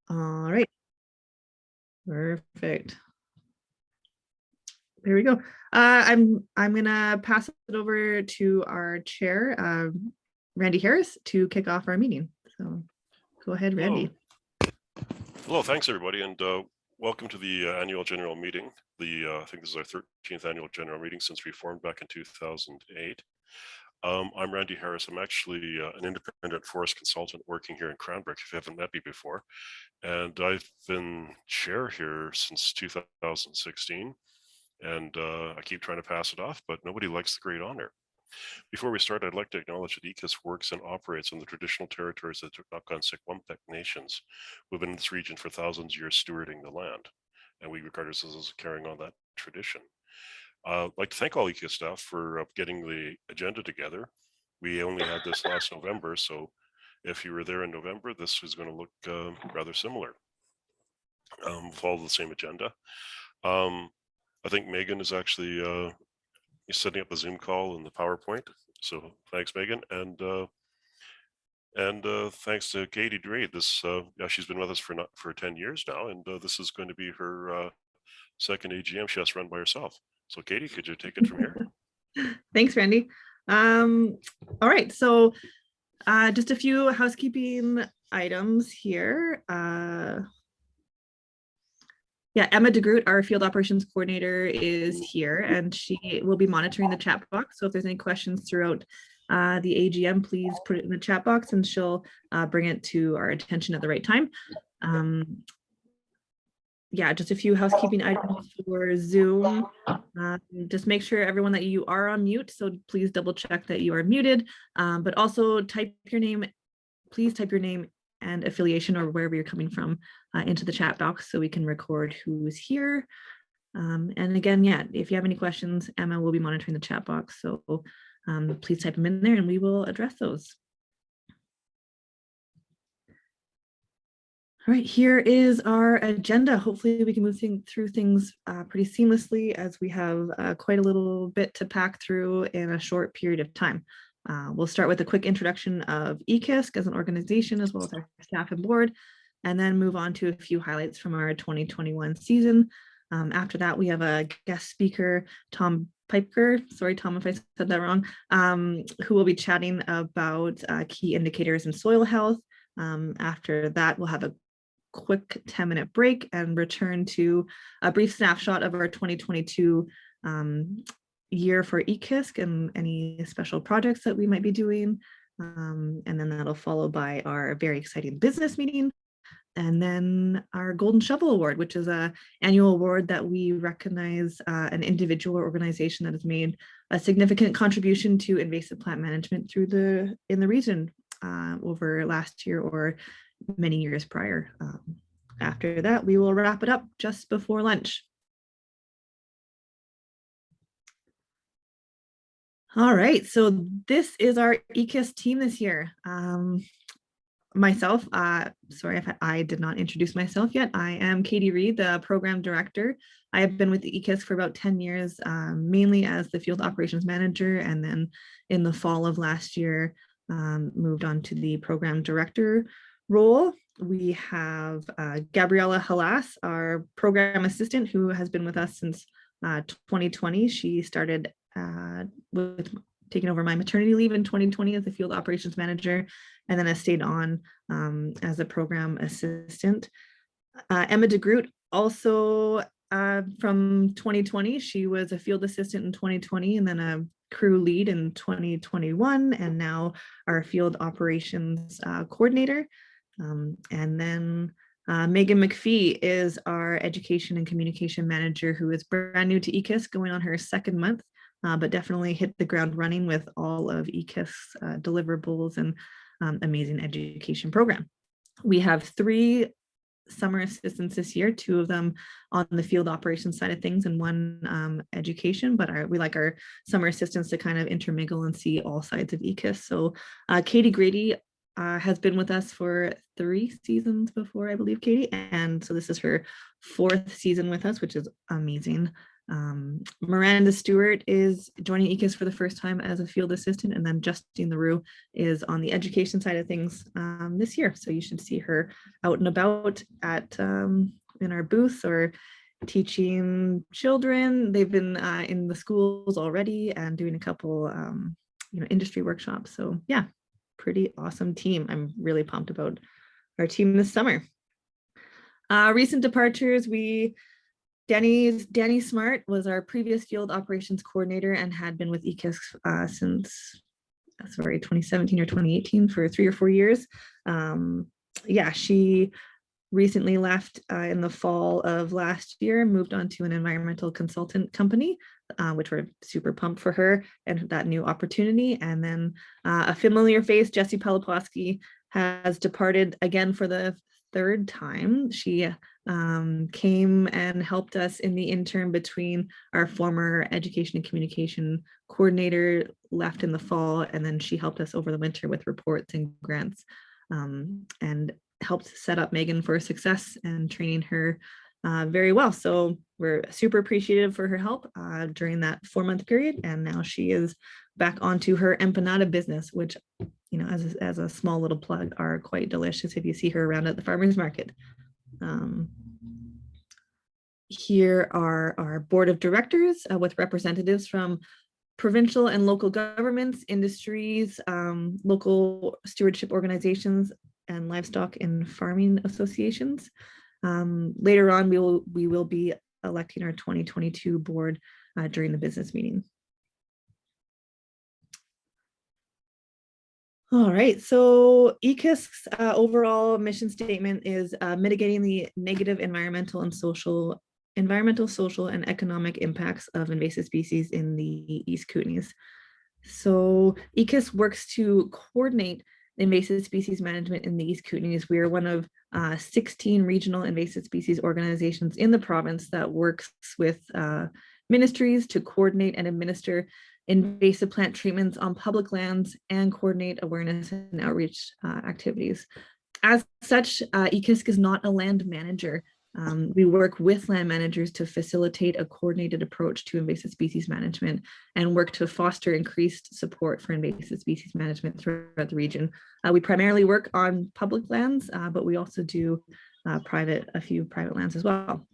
All right. Perfect. There we go. I'm gonna pass it over to our chair, Randy Harris, to kick off our meeting. So go ahead, Randy. Hello, thanks everybody, and welcome to the annual general meeting. I think this is our 13th annual general meeting since we formed back in 2008. I'm Randy Harris. I'm actually an independent forest consultant working here in Cranbrook, if you haven't met me before. And I've been chair here since 2016, and I keep trying to pass it off, but nobody likes the great honor. Before we start, I'd like to acknowledge that EKISC works and operates in the traditional territories of the Tupinambasik nations who have been in this region for thousands of years stewarding the land, and we regard ourselves as carrying on that tradition. I'd like to thank all EKISC staff for getting the agenda together. We only had this last November, so if you were there in November, this is going to look rather similar. Follow the same agenda. I think Megan is actually setting up the Zoom call and the PowerPoint. So thanks, Megan, and thanks to Katie Drade. Yeah, she's been with us for 10 years now, and this is going to be her second AGM she has to run by herself. So Katie, could you take it from here? Thanks, Randy. All right, so just a few housekeeping items here. Yeah, Emma DeGroot, our field operations coordinator, is here, and she will be monitoring the chat box. So if there's any questions throughout the AGM, please put it in the chat box and she'll bring it to our attention at the right time. Yeah, just a few housekeeping items for Zoom. Just make sure everyone that you are on mute. So please double check that you are muted, but also type your name. Please type your name and affiliation or wherever you're coming from into the chat box so we can record who's here. And again, yeah, if you have any questions, Emma will be monitoring the chat box. So please type them in there and we will address those. All right, here is our agenda. Hopefully we can move through things pretty seamlessly as we have quite a little bit to pack through in a short period of time. We'll start with a quick introduction of EKISC as an organization, as well as our staff and board, and then move on to a few highlights from our 2021 season. After that, we have a guest speaker, Tom Pypker, sorry, Tom, if I said that wrong, who will be chatting about key indicators in soil health. After that, we'll have a quick 10-minute break and return to a brief snapshot of our 2022 year for EKISC and any special projects that we might be doing. And then that'll follow by our very exciting business meeting. And then our Golden Shovel Award, which is an annual award that we recognize an individual or organization that has made a significant contribution to invasive plant management in the region over last year or many years prior. After that, we will wrap it up just before lunch. All right, so this is our EKISC team this year. Myself, sorry if I did not introduce myself yet. I am Katie Reed, the program director. I have been with the EKISC for about 10 years, mainly as the field operations manager, and then in the fall of last year, moved on to the program director role. We have Gabriella Halas, our program assistant, who has been with us since 2020. She started with taking over my maternity leave in 2020 as the field operations manager, and then I stayed on as a program assistant. Emma DeGroot, also from 2020, she was a field assistant in 2020 and then a crew lead in 2021, and now our field operations coordinator. And then Megan McPhee is our education and communication manager, who is brand new to EKISC, going on her second month, but definitely hit the ground running with all of EKISC's deliverables and amazing education program. We have 3 summer assistants this year, 2 of them on the field operations side of things and 1 education, but we like our summer assistants to kind of intermingle and see all sides of EKISC. So Katie Grady has been with us for 3 seasons before, I believe, Katie, and so this is her 4th season with us, which is amazing. Miranda Stewart is joining EKISC for the first time as a field assistant, and then Justine LaRue is on the education side of things this year. So you should see her out and about at in our booth or teaching children. They've been in the schools already and doing a couple industry workshops. So yeah, pretty awesome team. I'm really pumped about our team this summer. Recent departures, Danny Smart was our previous field operations coordinator and had been with EKISC since 2017 or 2018 for 3 or 4 years. She recently left in the fall of last year, moved on to an environmental consultant company, which we're super pumped for her and that new opportunity. And then a familiar face, Jessie Palaposki, has departed again for the 3rd time. She came and helped us in the interim between our former education and communication coordinator left in the fall, and then she helped us over the winter with reports and grants, and helped set up Megan for success and training her very well. So we're super appreciative for her help during that 4-month period, and now she is back onto her empanada business, which, you know, as a small little plug, are quite delicious if you see her around at the farmers market. Here are our board of directors with representatives from provincial and local governments, industries, local stewardship organizations, and livestock and farming associations. Later on, we will be electing our 2022 board during the business meeting. All right, so EKISC's overall mission statement is mitigating the negative environmental, social, and economic impacts of invasive species in the East Kootenays. So EKISC works to coordinate invasive species management in the East Kootenays. We are one of 16 regional invasive species organizations in the province that works with ministries to coordinate and administer invasive plant treatments on public lands and coordinate awareness and outreach activities. As such, EKISC is not a land manager. We work with land managers to facilitate a coordinated approach to invasive species management and work to foster increased support for invasive species management throughout the region. We primarily work on public lands, but we also do a few private lands as well.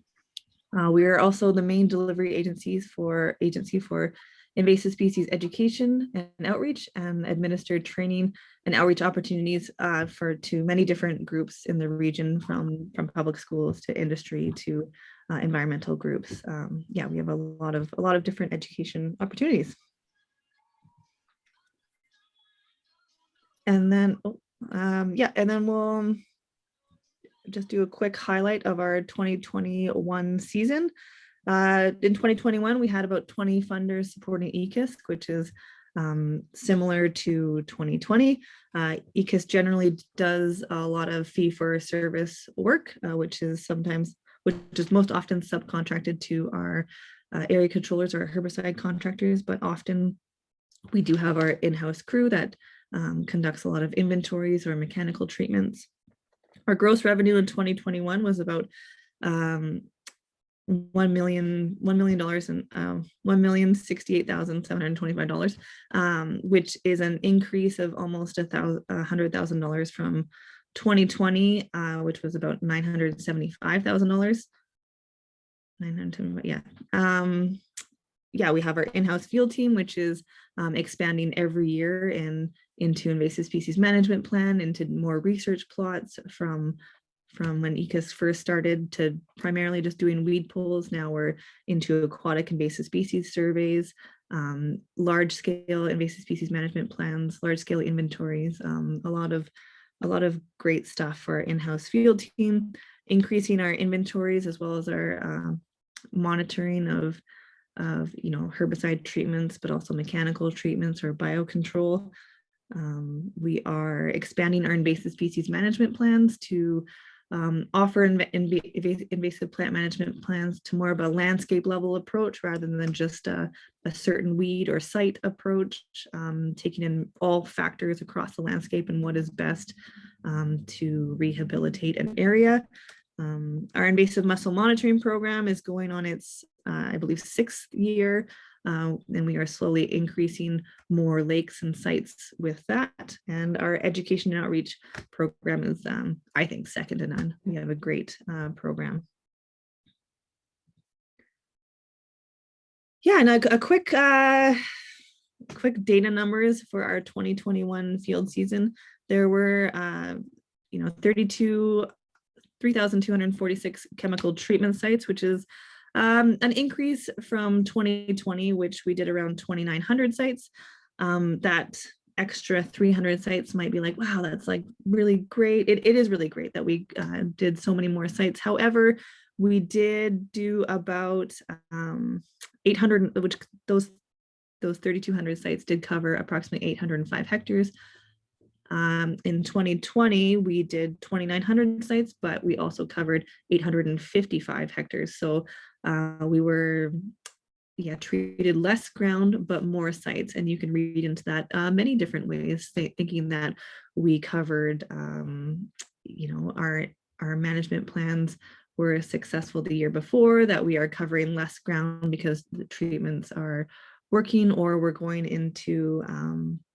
We are also the main delivery agency for invasive species education and outreach, and administered training and outreach opportunities to many different groups in the region, from public schools to industry to environmental groups. We have a lot of different education opportunities. And then, we'll just do a quick highlight of our 2021 season. In 2021, we had about 20 funders supporting EKISC, which is similar to 2020. EKISC generally does a lot of fee-for-service work, which is most often subcontracted to our area controllers or herbicide contractors, but often we do have our in-house crew that conducts a lot of inventories or mechanical treatments. Our gross revenue in 2021 was about $1,068,725, which is an increase of almost $100,000 from 2020, which was about $975,000. We have our in-house field team, which is expanding every year into invasive species management plan, into more research plots from when EKISC first started to primarily just doing weed pulls. Now we're into aquatic invasive species surveys, large scale invasive species management plans, large scale inventories, a lot of great stuff for our in-house field team, increasing our inventories as well as our monitoring of herbicide treatments, but also mechanical treatments or biocontrol. We are expanding our invasive species management plans to offer invasive plant management plans to more of a landscape level approach rather than just a certain weed or site approach, taking in all factors across the landscape and what is best to rehabilitate an area. Our invasive mussel monitoring program is going on its, I believe, 6th year, and we are slowly increasing more lakes and sites with that. And our education and outreach program is, I think, second to none. We have a great program. Yeah, and a quick data numbers for our 2021 field season. There were 3,246 chemical treatment sites, which is an increase from 2020, which we did around 2,900 sites. That extra 300 sites might be like, wow, that's like really great. It is really great that we did so many more sites. However, we did do about 800, which those 3,200 sites did cover approximately 805 hectares. In 2020, we did 2,900 sites, but we also covered 855 hectares. So we were treated less ground, but more sites. And you can read into that many different ways, thinking that we covered, our management plans were successful the year before, that we are covering less ground because the treatments are working, or we're going into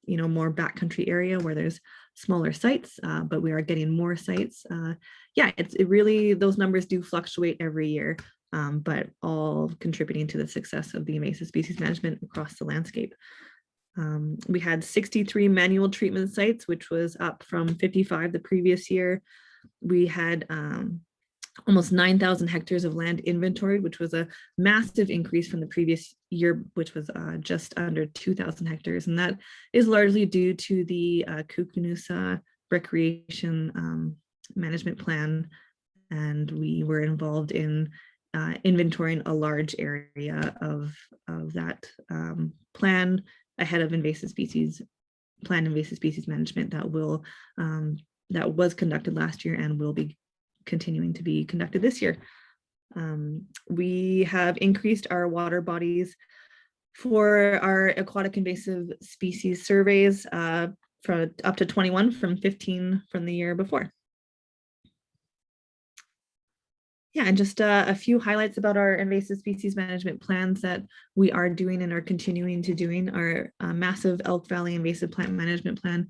more backcountry area where there's smaller sites, but we are getting more sites. It really, those numbers do fluctuate every year, but all contributing to the success of the invasive species management across the landscape. We had 63 manual treatment sites, which was up from 55 the previous year. We had almost 9,000 hectares of land inventoried, which was a massive increase from the previous year, which was just under 2,000 hectares. And that is largely due to the Kootenay recreation management plan. And we were involved in inventorying a large area of that plan ahead of invasive species management that was conducted last year and will be continuing to be conducted this year. We have increased our water bodies for our aquatic invasive species surveys from up to 21 from 15 from the year before. Yeah, and just a few highlights about our invasive species management plans that we are doing and are continuing to doing. Our massive Elk Valley invasive plant management plan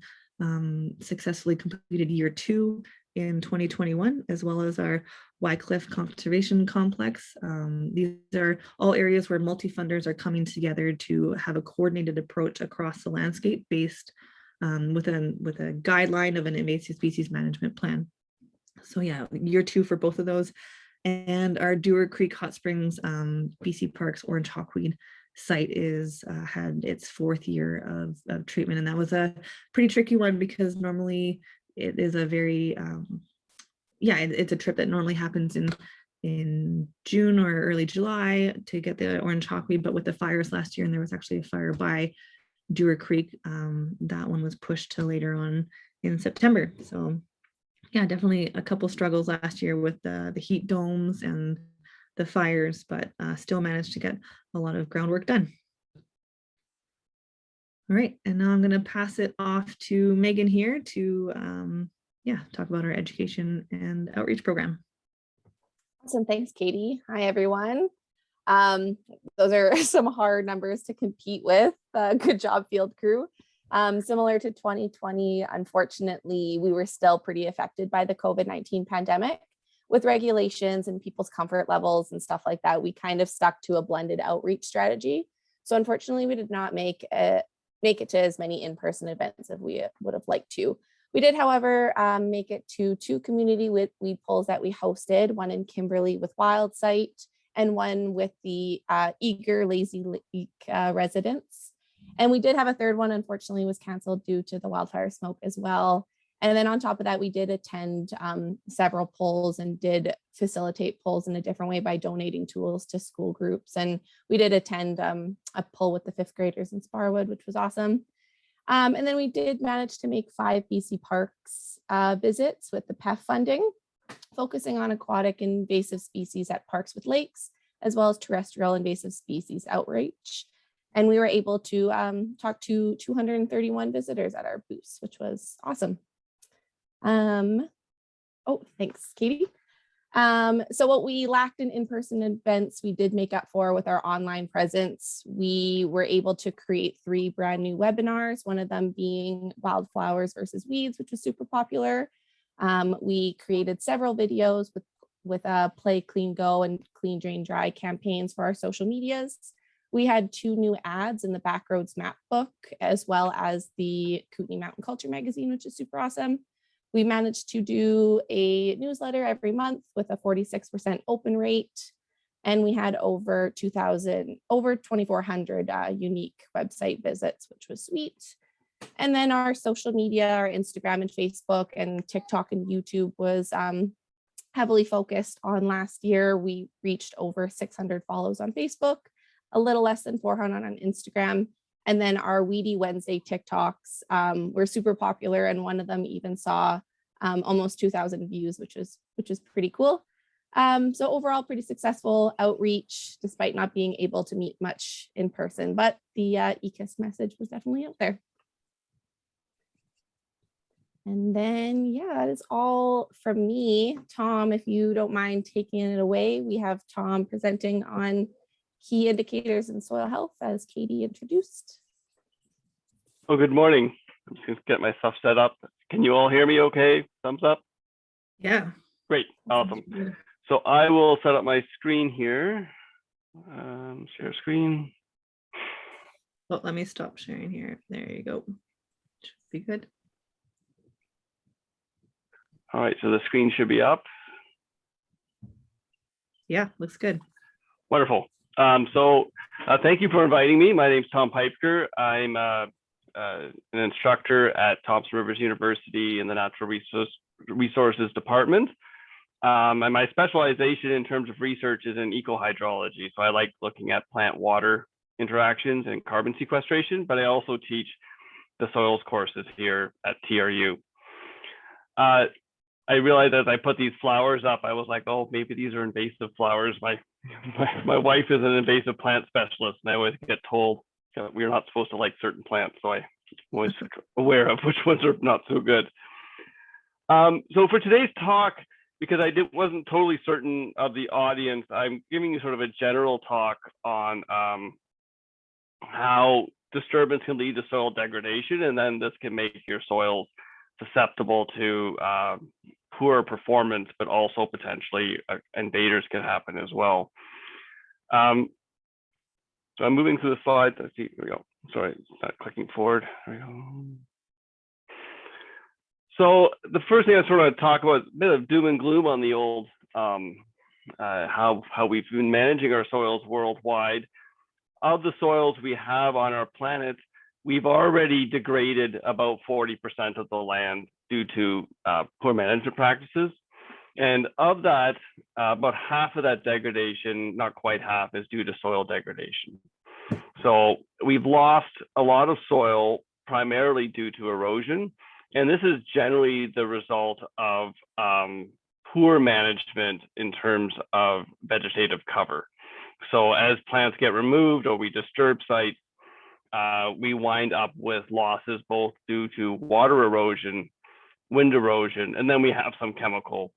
successfully completed year 2 in 2021, as well as our Wycliffe Conservation Complex. These are all areas where multi-funders are coming together to have a coordinated approach across the landscape based with a guideline of an invasive species management plan. So yeah, year 2 for both of those. And our Dewar Creek Hot Springs BC Parks Orange Hawkweed site had its 4th year of treatment. And that was a pretty tricky one because normally it is a very, it's a trip that normally happens in June or early July to get the orange hawkweed, but with the fires last year, and there was actually a fire by Dewar Creek, that one was pushed to later on in September. So yeah, definitely a couple struggles last year with the heat domes and the fires, but still managed to get a lot of groundwork done. All right, and now I'm going to pass it off to Megan here to talk about our education and outreach program. Awesome, thanks, Katie. Hi, everyone. Those are some hard numbers to compete with. Good job, field crew. Similar to 2020, unfortunately, we were still pretty affected by the COVID-19 pandemic. With regulations and people's comfort levels and stuff like that, we kind of stuck to a blended outreach strategy. So unfortunately, we did not make it to as many in-person events as we would have liked to. We did, however, make it to 2 community weed pulls that we hosted, one in Kimberly with Wild Site and one with the Eager Lazy Lake residents. And we did have a 3rd one, unfortunately, was canceled due to the wildfire smoke as well. And then on top of that, we did attend several polls and did facilitate polls in a different way by donating tools to school groups. And we did attend a poll with the 5th graders in Sparwood, which was awesome. And then we did manage to make 5 BC Parks visits with the PEF funding, focusing on aquatic invasive species at parks with lakes, as well as terrestrial invasive species outreach. And we were able to talk to 231 visitors at our booths, which was awesome. Oh, thanks, Katie. So what we lacked in in-person events, we did make up for with our online presence. We were able to create 3 brand new webinars, one of them being wildflowers versus weeds, which was super popular. We created several videos with Play, Clean, Go and Clean, Drain, Dry campaigns for our social medias. We had 2 new ads in the Backroads Map book, as well as the Kootenay Mountain Culture magazine, which is super awesome. We managed to do a newsletter every month with a 46% open rate. And we had over 2,400 unique website visits, which was sweet. And then our social media, our Instagram and Facebook and TikTok and YouTube was heavily focused on last year. We reached over 600 follows on Facebook, a little less than 400 on Instagram. And then our Weedy Wednesday TikToks were super popular, and one of them even saw almost 2,000 views, which is pretty cool. So overall, pretty successful outreach, despite not being able to meet much in person. But the EKISC message was definitely out there. And then, yeah, that is all from me. Tom, if you don't mind taking it away, we have Tom presenting on key indicators in soil health, as Katie introduced. Oh, good morning. I'm just going to get my stuff set up. Can you all hear me okay? Thumbs up? Yeah. Great, awesome. So I will set up my screen here. Share screen. Well, let me stop sharing here. There you go. Should be good. All right, so the screen should be up. Yeah, looks good. Wonderful. Thank you for inviting me. My name is Tom Pypker. I'm an instructor at Thompson Rivers University in the Natural Resources Department. And my specialization in terms of research is in eco-hydrology. So I like looking at plant-water interactions and carbon sequestration, but I also teach the soils courses here at TRU. I realized as I put these flowers up, I was like, oh, maybe these are invasive flowers. My wife is an invasive plant specialist, and I always get told we're not supposed to like certain plants. So I'm always aware of which ones are not so good. So for today's talk, because I wasn't totally certain of the audience, I'm giving you sort of a general talk on how disturbance can lead to soil degradation, and then this can make your soils susceptible to poor performance, but also potentially invaders can happen as well. So I'm moving through the slides. I see, here we go. Sorry, it's not clicking forward. There we go. So the first thing I sort of talk about is a bit of doom and gloom on the old how we've been managing our soils worldwide. Of the soils we have on our planet, we've already degraded about 40% of the land due to poor management practices. And of that, about half of that degradation, not quite half, is due to soil degradation. So we've lost a lot of soil primarily due to erosion. And this is generally the result of poor management in terms of vegetative cover. So as plants get removed or we disturb sites, we wind up with losses both due to water erosion, wind erosion, and then we have some chemical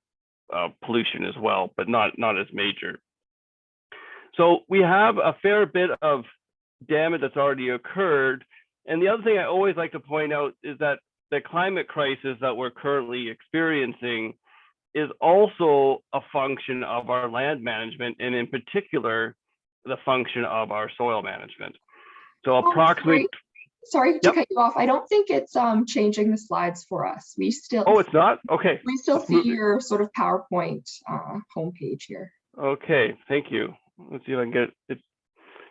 pollution as well, but not as major. So we have a fair bit of damage that's already occurred. And the other thing I always like to point out is that the climate crisis that we're currently experiencing is also a function of our land management, and in particular, the function of our soil management. So approximately. Sorry to cut you off. I don't think it's changing the slides for us. We still. Oh, it's not? Okay. We still see your sort of PowerPoint homepage here. Okay, thank you. Let's see if I can get it.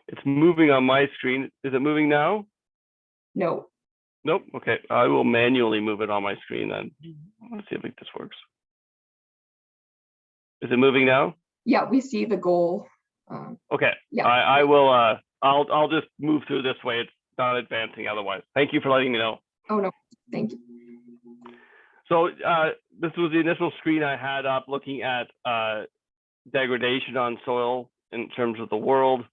It's moving on my screen. Is it moving now? No. Nope. Okay, I will manually move it on my screen then. Let's see if this works. Is it moving now? Yeah, we see the goal. Okay. Yeah. I will. I'll just move through this way. It's not advancing otherwise. Thank you for letting me know. Oh no, thank you. So this was the initial screen I had up looking at degradation on soil in terms of the world,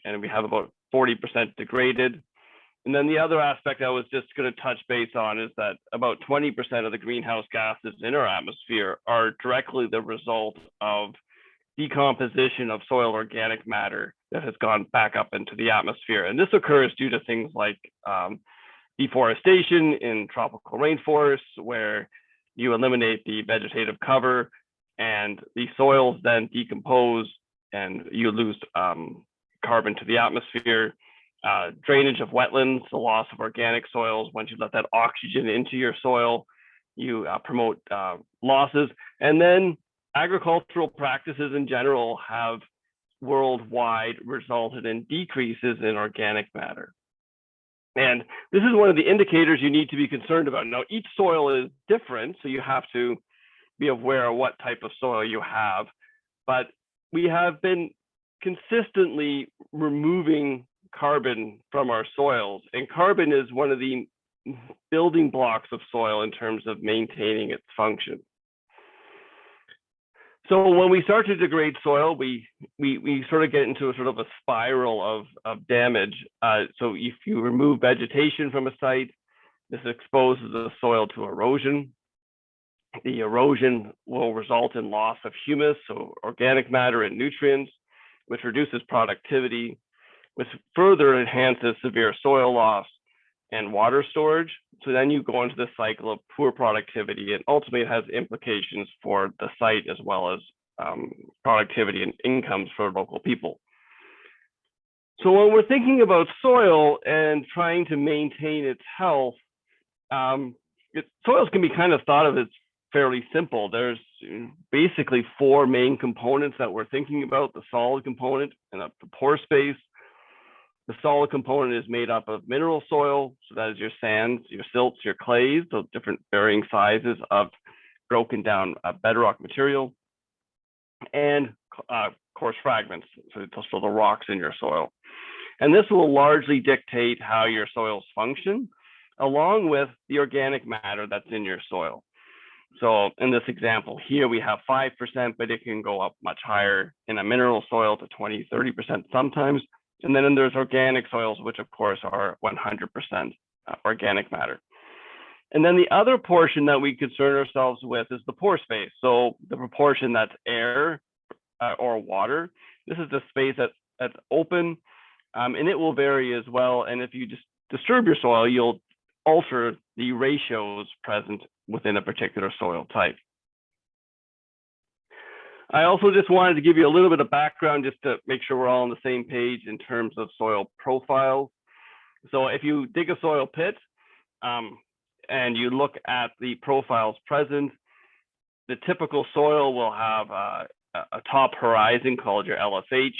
and we have about 40% degraded. And then the other aspect I was just going to touch base on is that about 20% of the greenhouse gases in our atmosphere are directly the result of decomposition of soil organic matter that has gone back up into the atmosphere. And this occurs due to things like deforestation in tropical rainforests, where you eliminate the vegetative cover and the soils then decompose and you lose carbon to the atmosphere. Drainage of wetlands, the loss of organic soils. Once you let that oxygen into your soil, you promote losses. And then agricultural practices in general have worldwide resulted in decreases in organic matter. And this is one of the indicators you need to be concerned about. Now, each soil is different, so you have to be aware of what type of soil you have. But we have been consistently removing carbon from our soils, and carbon is one of the building blocks of soil in terms of maintaining its function. So when we start to degrade soil, we sort of get into a sort of a spiral of damage. So if you remove vegetation from a site, this exposes the soil to erosion. The erosion will result in loss of humus, so organic matter and nutrients, which reduces productivity, which further enhances severe soil loss and water storage. So then you go into this cycle of poor productivity, and ultimately it has implications for the site as well as productivity and incomes for local people. So when we're thinking about soil and trying to maintain its health, soils can be kind of thought of as fairly simple. There's basically four main components that we're thinking about: the solid component and the pore space. The solid component is made up of mineral soil, so that is your sands, your silts, your clays, those different varying sizes of broken down bedrock material, and coarse fragments, so the rocks in your soil. And this will largely dictate how your soils function, along with the organic matter that's in your soil. So in this example here, we have 5%, but it can go up much higher in a mineral soil to 20, 30% sometimes. And then there's organic soils, which of course are 100% organic matter. And then the other portion that we concern ourselves with is the pore space. So the proportion that's air or water. This is the space that's open, and it will vary as well. And if you just disturb your soil, you'll alter the ratios present within a particular soil type. I also just wanted to give you a little bit of background just to make sure we're all on the same page in terms of soil profiles. So if you dig a soil pit and you look at the profiles present, the typical soil will have a top horizon called your LSH,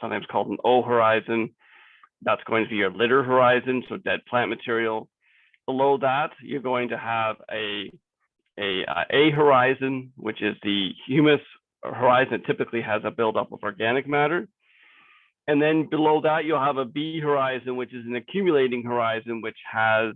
sometimes called an O horizon. That's going to be your litter horizon, so dead plant material. Below that, you're going to have a horizon, which is the humus horizon. It typically has a buildup of organic matter. And then below that, you'll have a B horizon, which is an accumulating horizon, which has,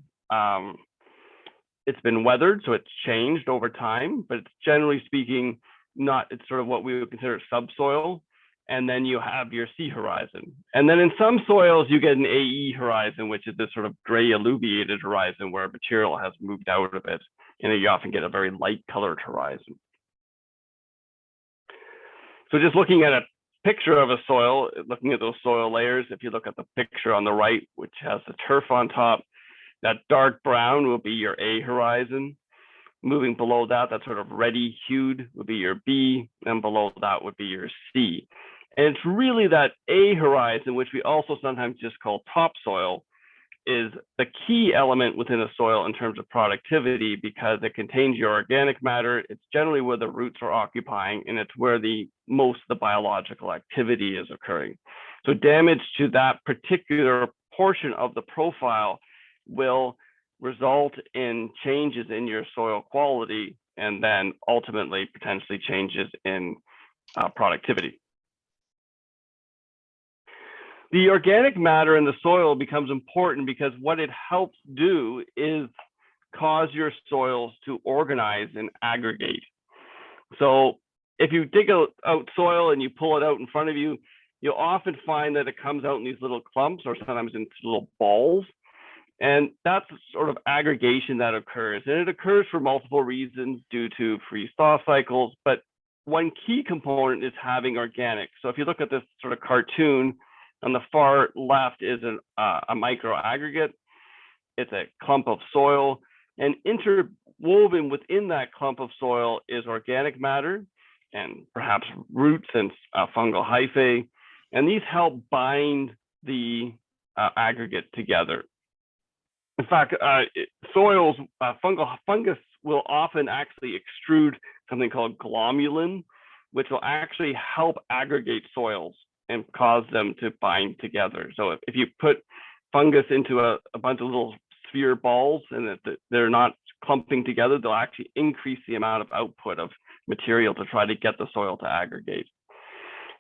it's been weathered, so it's changed over time, but it's generally speaking, it's sort of what we would consider subsoil. And then you have your C horizon. And then in some soils, you get an AE horizon, which is this sort of gray alluviated horizon where material has moved out of it. And you often get a very light colored horizon. So just looking at a picture of a soil, looking at those soil layers, if you look at the picture on the right, which has the turf on top, that dark brown will be your A horizon. Moving below that, that sort of reddy hued would be your B, and below that would be your C. And it's really that A horizon, which we also sometimes just call topsoil, is the key element within a soil in terms of productivity because it contains your organic matter. It's generally where the roots are occupying, and it's where most of the biological activity is occurring. So damage to that particular portion of the profile will result in changes in your soil quality and then ultimately potentially changes in productivity. The organic matter in the soil becomes important because what it helps do is cause your soils to organize and aggregate. So if you dig out soil and you pull it out in front of you, you'll often find that it comes out in these little clumps or sometimes in little balls. And that's the sort of aggregation that occurs. And it occurs for multiple reasons due to freeze-thaw cycles. But one key component is having organic. So if you look at this sort of cartoon, on the far left is a micro aggregate. It's a clump of soil, and interwoven within that clump of soil is organic matter and perhaps roots and fungal hyphae. And these help bind the aggregate together. In fact, fungus will often actually extrude something called glomalin, which will actually help aggregate soils and cause them to bind together. So if you put fungus into a bunch of little sphere balls and that they're not clumping together, they'll actually increase the amount of output of material to try to get the soil to aggregate.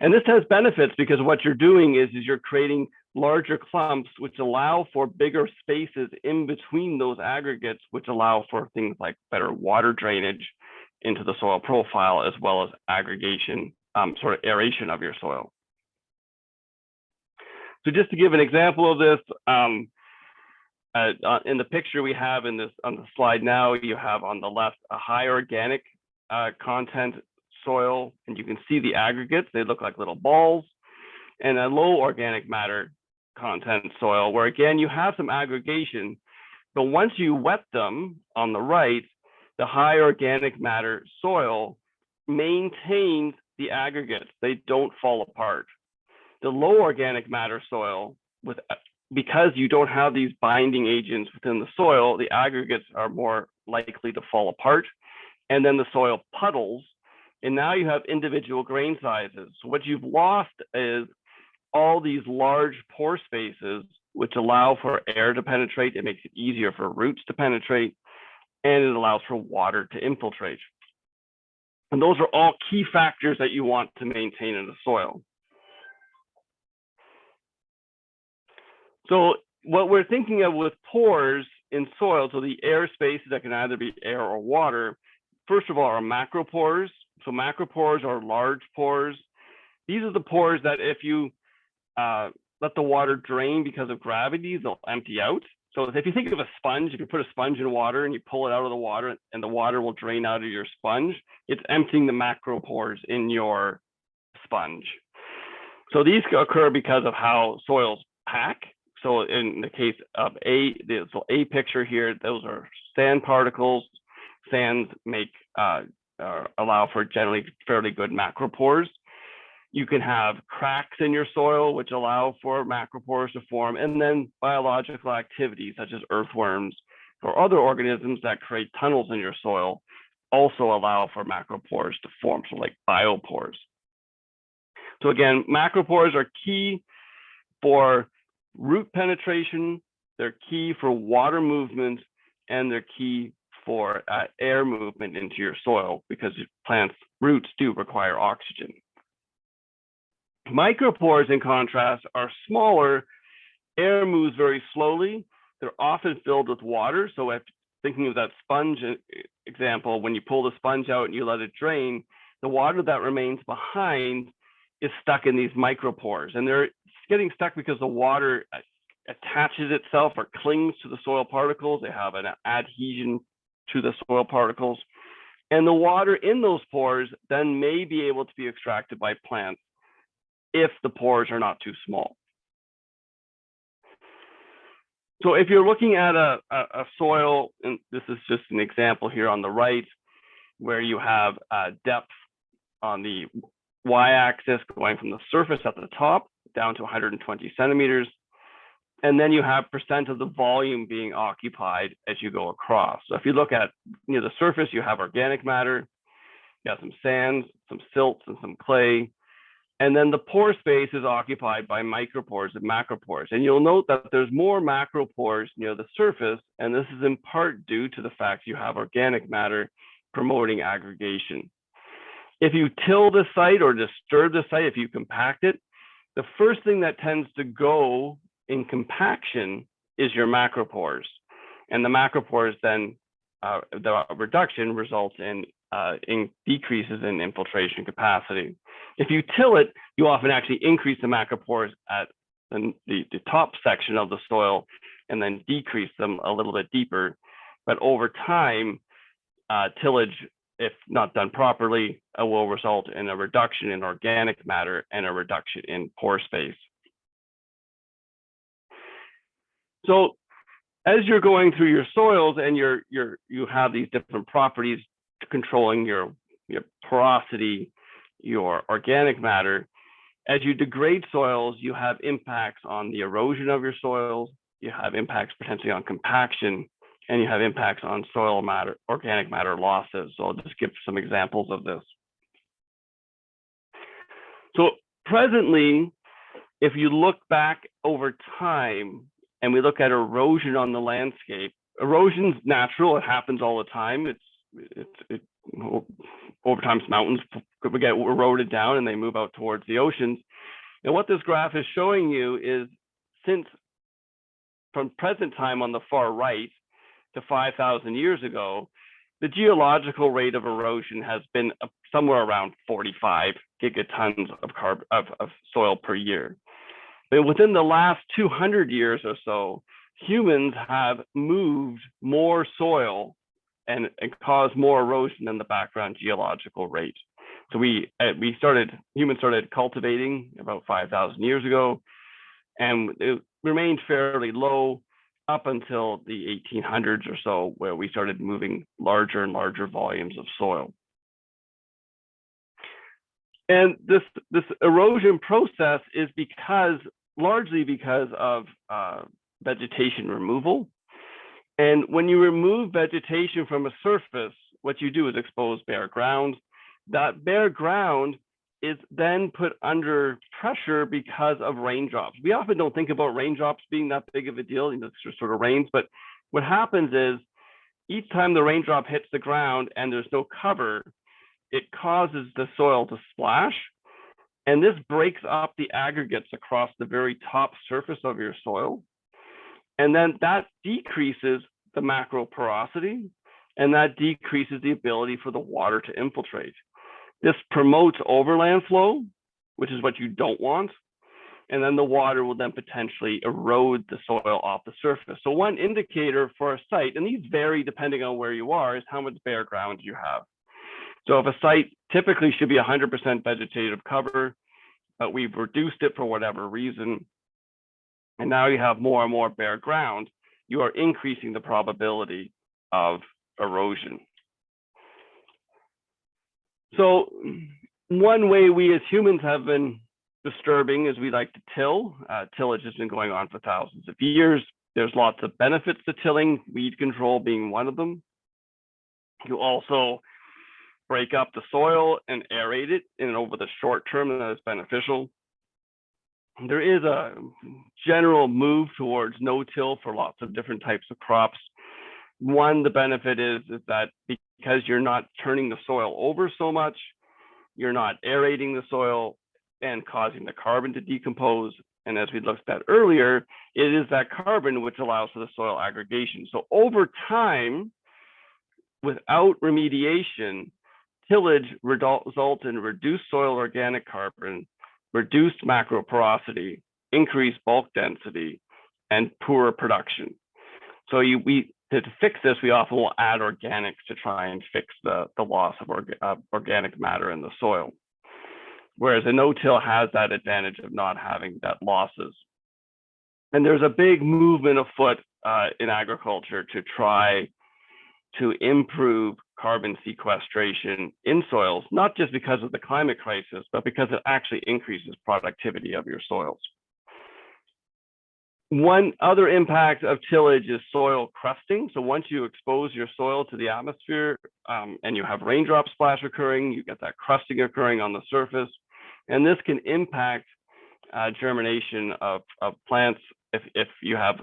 And this has benefits because what you're doing is you're creating larger clumps, which allow for bigger spaces in between those aggregates, which allow for things like better water drainage into the soil profile, as well as aggregation, sort of aeration of your soil. So just to give an example of this, in the picture we have on the slide now, you have on the left a high organic content soil, and you can see the aggregates. They look like little balls, and a low organic matter content soil, where again you have some aggregation, but once you wet them on the right, the high organic matter soil maintains the aggregates. They don't fall apart. The low organic matter soil, because you don't have these binding agents within the soil, the aggregates are more likely to fall apart, and then the soil puddles, and now you have individual grain sizes. So what you've lost is all these large pore spaces, which allow for air to penetrate. It makes it easier for roots to penetrate, and it allows for water to infiltrate. And those are all key factors that you want to maintain in the soil. So what we're thinking of with pores in soil, so the air spaces that can either be air or water, first of all, are macropores. So macropores are large pores. These are the pores that if you let the water drain because of gravity, they'll empty out. So if you think of a sponge, if you put a sponge in water and you pull it out of the water and the water will drain out of your sponge, it's emptying the macropores in your sponge. So these occur because of how soils pack. So in the case of the A picture here, those are sand particles. Sands make allow for generally fairly good macropores. You can have cracks in your soil, which allow for macropores to form, and then biological activities such as earthworms or other organisms that create tunnels in your soil also allow for macropores to form, so like biopores. So again, macropores are key for root penetration, they're key for water movement, and they're key for air movement into your soil because plants' roots do require oxygen. Micropores, in contrast, are smaller. Air moves very slowly. They're often filled with water. So if thinking of that sponge example, when you pull the sponge out and you let it drain, the water that remains behind is stuck in these micropores. And they're getting stuck because the water attaches itself or clings to the soil particles. They have an adhesion to the soil particles. And the water in those pores then may be able to be extracted by plants if the pores are not too small. So if you're looking at a soil, and this is just an example here on the right, where you have depth on the y-axis going from the surface at the top down to 120 centimeters. And then you have percent of the volume being occupied as you go across. So if you look at the surface, you have organic matter, you have some sands, some silts, and some clay. And then the pore space is occupied by micropores and macropores. And you'll note that there's more macropores near the surface, and this is in part due to the fact you have organic matter promoting aggregation. If you till the site or disturb the site, if you compact it, the first thing that tends to go in compaction is your macropores. And the macropores then, the reduction results in decreases in infiltration capacity. If you till it, you often actually increase the macropores at the top section of the soil, and then decrease them a little bit deeper. But over time, tillage, if not done properly, will result in a reduction in organic matter and a reduction in pore space. So as you're going through your soils and you have these different properties controlling your porosity, your organic matter, as you degrade soils, you have impacts on the erosion of your soils, you have impacts potentially on compaction, and you have impacts on soil matter, organic matter losses. So I'll just give some examples of this. So presently, if you look back over time and we look at erosion on the landscape, erosion's natural, it happens all the time. Over time, mountains get eroded down and they move out towards the oceans. And what this graph is showing you is from present time on the far right to 5,000 years ago, the geological rate of erosion has been somewhere around 45 gigatons of soil per year. But within the last 200 years or so, humans have moved more soil and caused more erosion than the background geological rate. So humans started cultivating about 5,000 years ago, and it remained fairly low up until the 1800s or so, where we started moving larger and larger volumes of soil. And this erosion process is largely because of vegetation removal. And when you remove vegetation from a surface, what you do is expose bare ground. That bare ground is then put under pressure because of raindrops. We often don't think about raindrops being that big of a deal, it's just sort of rains, but what happens is each time the raindrop hits the ground and there's no cover, it causes the soil to splash, and this breaks up the aggregates across the very top surface of your soil. And then that decreases the macroporosity, and that decreases the ability for the water to infiltrate. This promotes overland flow, which is what you don't want. And then the water will then potentially erode the soil off the surface. So one indicator for a site, and these vary depending on where you are, is how much bare ground you have. So if a site typically should be 100% vegetative cover, but we've reduced it for whatever reason, and now you have more and more bare ground, you are increasing the probability of erosion. So one way we as humans have been disturbing is we like to till. Tillage has been going on for thousands of years. There's lots of benefits to tilling, weed control being one of them. You also break up the soil and aerate it, and over the short term, that is beneficial. There is a general move towards no-till for lots of different types of crops. One, the benefit is that because you're not turning the soil over so much, you're not aerating the soil and causing the carbon to decompose. And as we looked at earlier, it is that carbon which allows for the soil aggregation. So over time, without remediation, tillage results in reduced soil organic carbon, reduced macroporosity, increased bulk density, and poorer production. So to fix this, we often will add organics to try and fix the loss of organic matter in the soil. Whereas a no-till has that advantage of not having that losses. And there's a big movement afoot in agriculture to try to improve carbon sequestration in soils, not just because of the climate crisis, but because it actually increases productivity of your soils. One other impact of tillage is soil crusting. So once you expose your soil to the atmosphere and you have raindrop splash occurring, you get that crusting occurring on the surface. And this can impact germination of plants if you have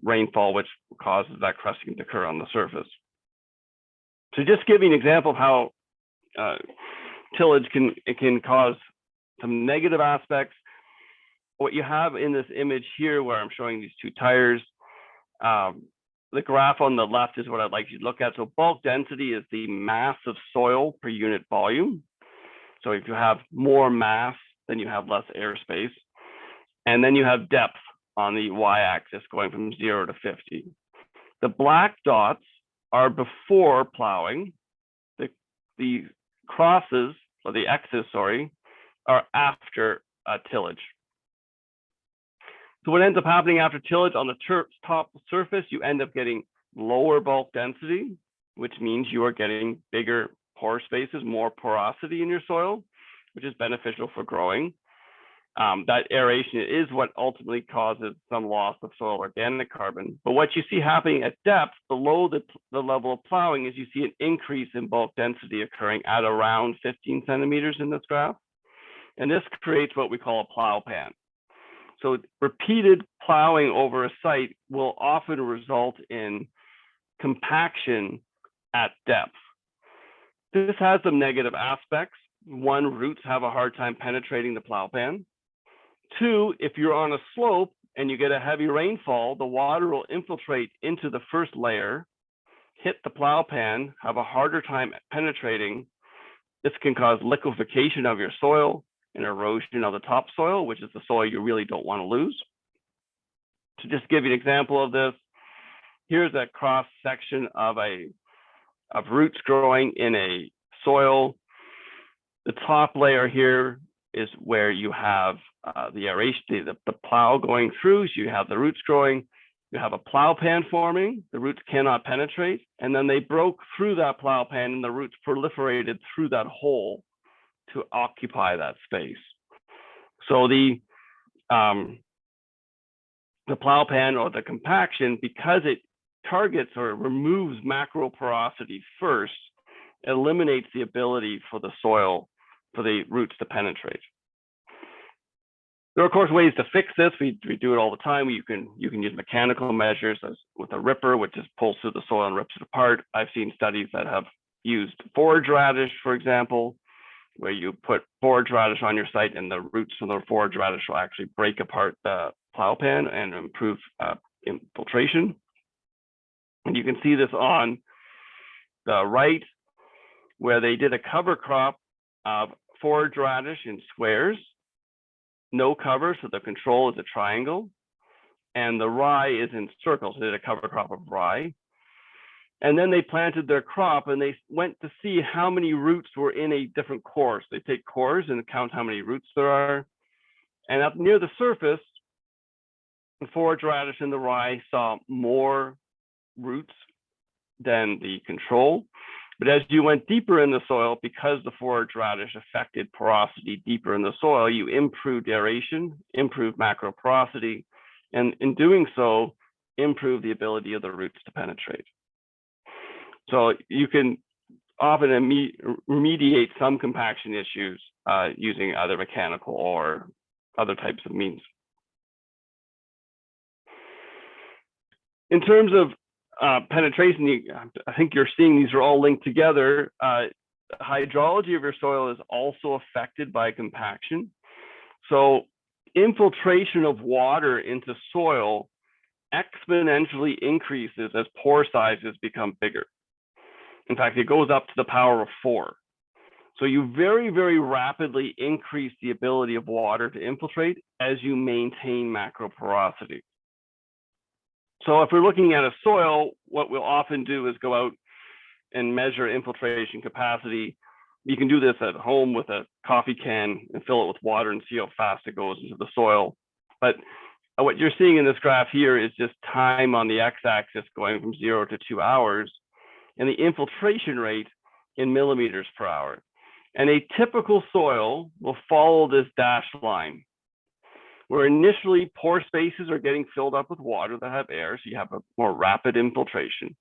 rainfall, which causes that crusting to occur on the surface. So just giving an example of how tillage can cause some negative aspects. What you have in this image here, where I'm showing these two tires, the graph on the left is what I'd like you to look at. So bulk density is the mass of soil per unit volume. So if you have more mass, then you have less airspace. And then you have depth on the y-axis going from 0 to 50. The black dots are before plowing. The crosses, or the X's, sorry, are after tillage. So what ends up happening after tillage on the top surface, you end up getting lower bulk density, which means you are getting bigger pore spaces, more porosity in your soil, which is beneficial for growing. That aeration is what ultimately causes some loss of soil organic carbon. But what you see happening at depth below the level of plowing is you see an increase in bulk density occurring at around 15 centimeters in this graph. And this creates what we call a plow pan. So repeated plowing over a site will often result in compaction at depth. This has some negative aspects. One, roots have a hard time penetrating the plow pan. Two, if you're on a slope and you get a heavy rainfall, the water will infiltrate into the first layer, hit the plow pan, have a harder time penetrating. This can cause liquefaction of your soil and erosion of the topsoil, which is the soil you really don't want to lose. To just give you an example of this, here's a cross section of roots growing in a soil. The top layer here is where you have the aeration, the plow going through. So you have the roots growing, you have a plow pan forming, the roots cannot penetrate, and then they broke through that plow pan and the roots proliferated through that hole to occupy that space. So the plow pan or the compaction, because it targets or removes macroporosity first, eliminates the ability for the soil, for the roots to penetrate. There are, of course, ways to fix this. We do it all the time. You can use mechanical measures with a ripper, which just pulls through the soil and rips it apart. I've seen studies that have used forage radish, for example, where you put forage radish on your site and the roots from the forage radish will actually break apart the plow pan and improve infiltration. And you can see this on the right, where they did a cover crop of forage radish in squares, no cover, so the control is a triangle, and the rye is in circles. So they did a cover crop of rye. And then they planted their crop and they went to see how many roots were in a different core. So they take cores and count how many roots there are. And up near the surface, the forage radish and the rye saw more roots than the control. But as you went deeper in the soil, because the forage radish affected porosity deeper in the soil, you improved aeration, improved macroporosity, and in doing so, improved the ability of the roots to penetrate. So you can often remediate some compaction issues using either mechanical or other types of means. In terms of penetration, I think you're seeing these are all linked together. Hydrology of your soil is also affected by compaction. So infiltration of water into soil exponentially increases as pore sizes become bigger. In fact, it goes up to the power of 4. So you very, very rapidly increase the ability of water to infiltrate as you maintain macroporosity. So if we're looking at a soil, what we'll often do is go out and measure infiltration capacity. You can do this at home with a coffee can and fill it with water and see how fast it goes into the soil. But what you're seeing in this graph here is just time on the x-axis going from 0 to 2 hours, and the infiltration rate in millimeters per hour. And a typical soil will follow this dashed line, where initially pore spaces are getting filled up with water that have air, so you have a more rapid infiltration.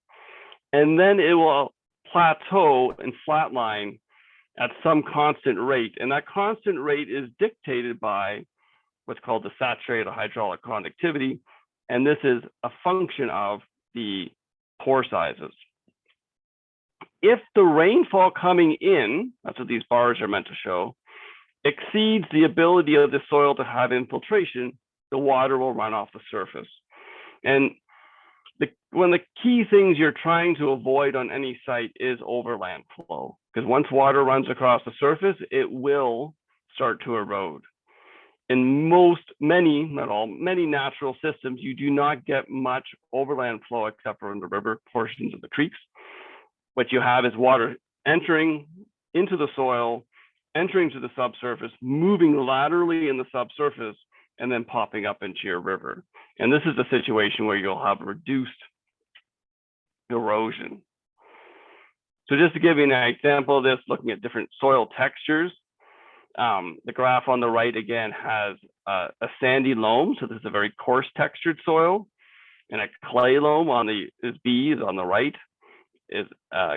And then it will plateau and flatline at some constant rate. And that constant rate is dictated by what's called the saturated hydraulic conductivity. And this is a function of the pore sizes. If the rainfall coming in, that's what these bars are meant to show, exceeds the ability of the soil to have infiltration, the water will run off the surface. And one of the key things you're trying to avoid on any site is overland flow, because once water runs across the surface, it will start to erode. in many, not all, many natural systems, you do not get much overland flow except for in the river portions of the creeks. What you have is water entering into the soil, entering to the subsurface, moving laterally in the subsurface, and then popping up into your river. And this is a situation where you'll have reduced erosion. So just to give you an example of this, looking at different soil textures, the graph on the right again has a sandy loam, so this is a very coarse textured soil, and a clay loam on the on the right is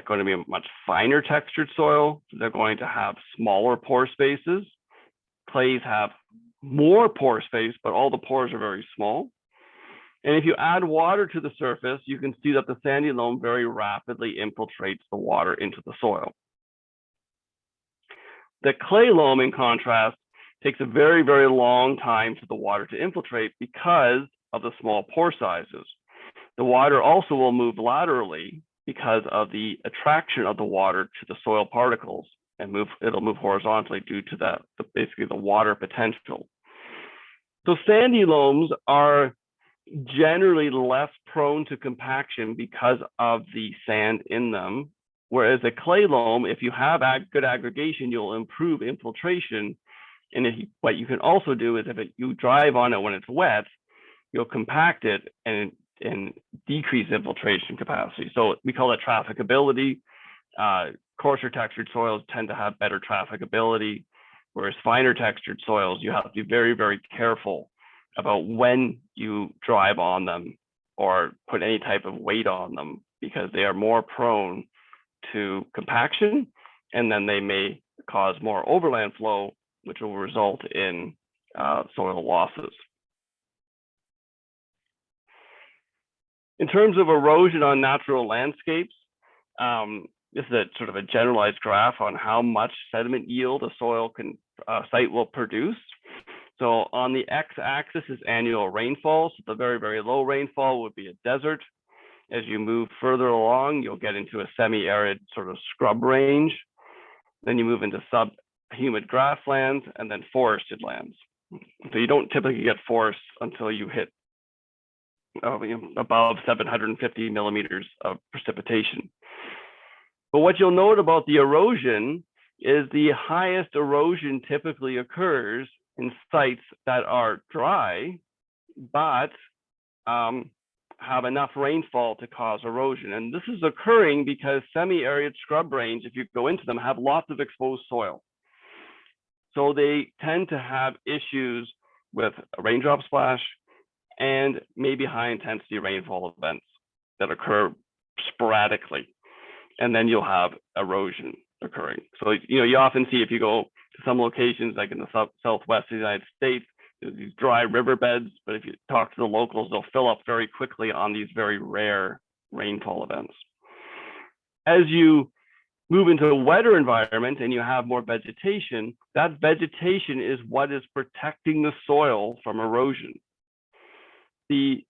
going to be a much finer textured soil. So they're going to have smaller pore spaces. Clays have more pore space, but all the pores are very small. And if you add water to the surface, you can see that the sandy loam very rapidly infiltrates the water into the soil. The clay loam, in contrast, takes a very, very long time for the water to infiltrate because of the small pore sizes. The water also will move laterally because of the attraction of the water to the soil particles, and it'll move horizontally due to basically the water potential. So sandy loams are generally less prone to compaction because of the sand in them. Whereas a clay loam, if you have good aggregation, you'll improve infiltration. And what you can also do is if you drive on it when it's wet, you'll compact it and decrease infiltration capacity. So we call it trafficability. Coarser textured soils tend to have better trafficability, whereas finer textured soils, you have to be very, very careful about when you drive on them or put any type of weight on them, because they are more prone to compaction, and then they may cause more overland flow, which will result in soil losses. In terms of erosion on natural landscapes, this is a sort of a generalized graph on how much sediment yield a site will produce. So on the x-axis is annual rainfall. So the very, very low rainfall would be a desert. As you move further along, you'll get into a semi-arid sort of scrub range. Then you move into sub-humid grasslands and then forested lands. So you don't typically get forests until you hit above 750 millimeters of precipitation. But what you'll note about the erosion is the highest erosion typically occurs in sites that are dry, but have enough rainfall to cause erosion. And this is occurring because semi-arid scrub range, if you go into them, have lots of exposed soil. So they tend to have issues with a raindrop splash and maybe high intensity rainfall events that occur sporadically. And then you'll have erosion occurring. So, you often see, if you go to some locations like in the southwest of the United States, these dry riverbeds, but if you talk to the locals, they'll fill up very quickly on these very rare rainfall events. As you move into a wetter environment and you have more vegetation, that vegetation is what is protecting the soil from erosion. The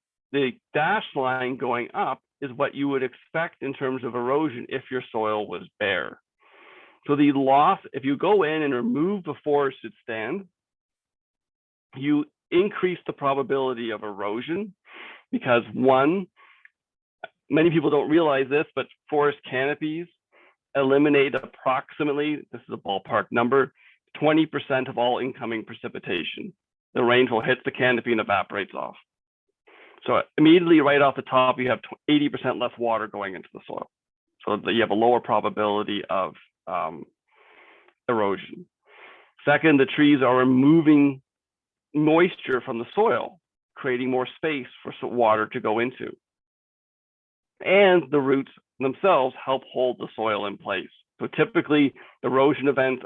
dashed line going up is what you would expect in terms of erosion if your soil was bare. So the loss, if you go in and remove the forested stand, you increase the probability of erosion because, one, many people don't realize this, but forest canopies eliminate approximately, this is a ballpark number, 20% of all incoming precipitation. The rainfall hits the canopy and evaporates off. So immediately right off the top, you have 80% less water going into the soil. So that you have a lower probability of erosion. Second, the trees are removing moisture from the soil, creating more space for water to go into. And the roots themselves help hold the soil in place. So typically, erosion events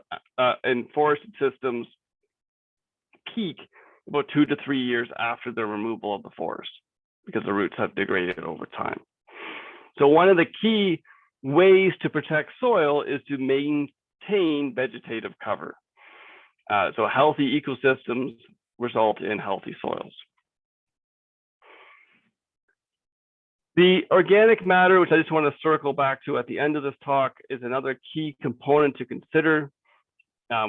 in forested systems peak about 2 to 3 years after the removal of the forest, because the roots have degraded over time. So one of the key ways to protect soil is to maintain vegetative cover. So healthy ecosystems result in healthy soils. The organic matter, which I just want to circle back to at the end of this talk, is another key component to consider.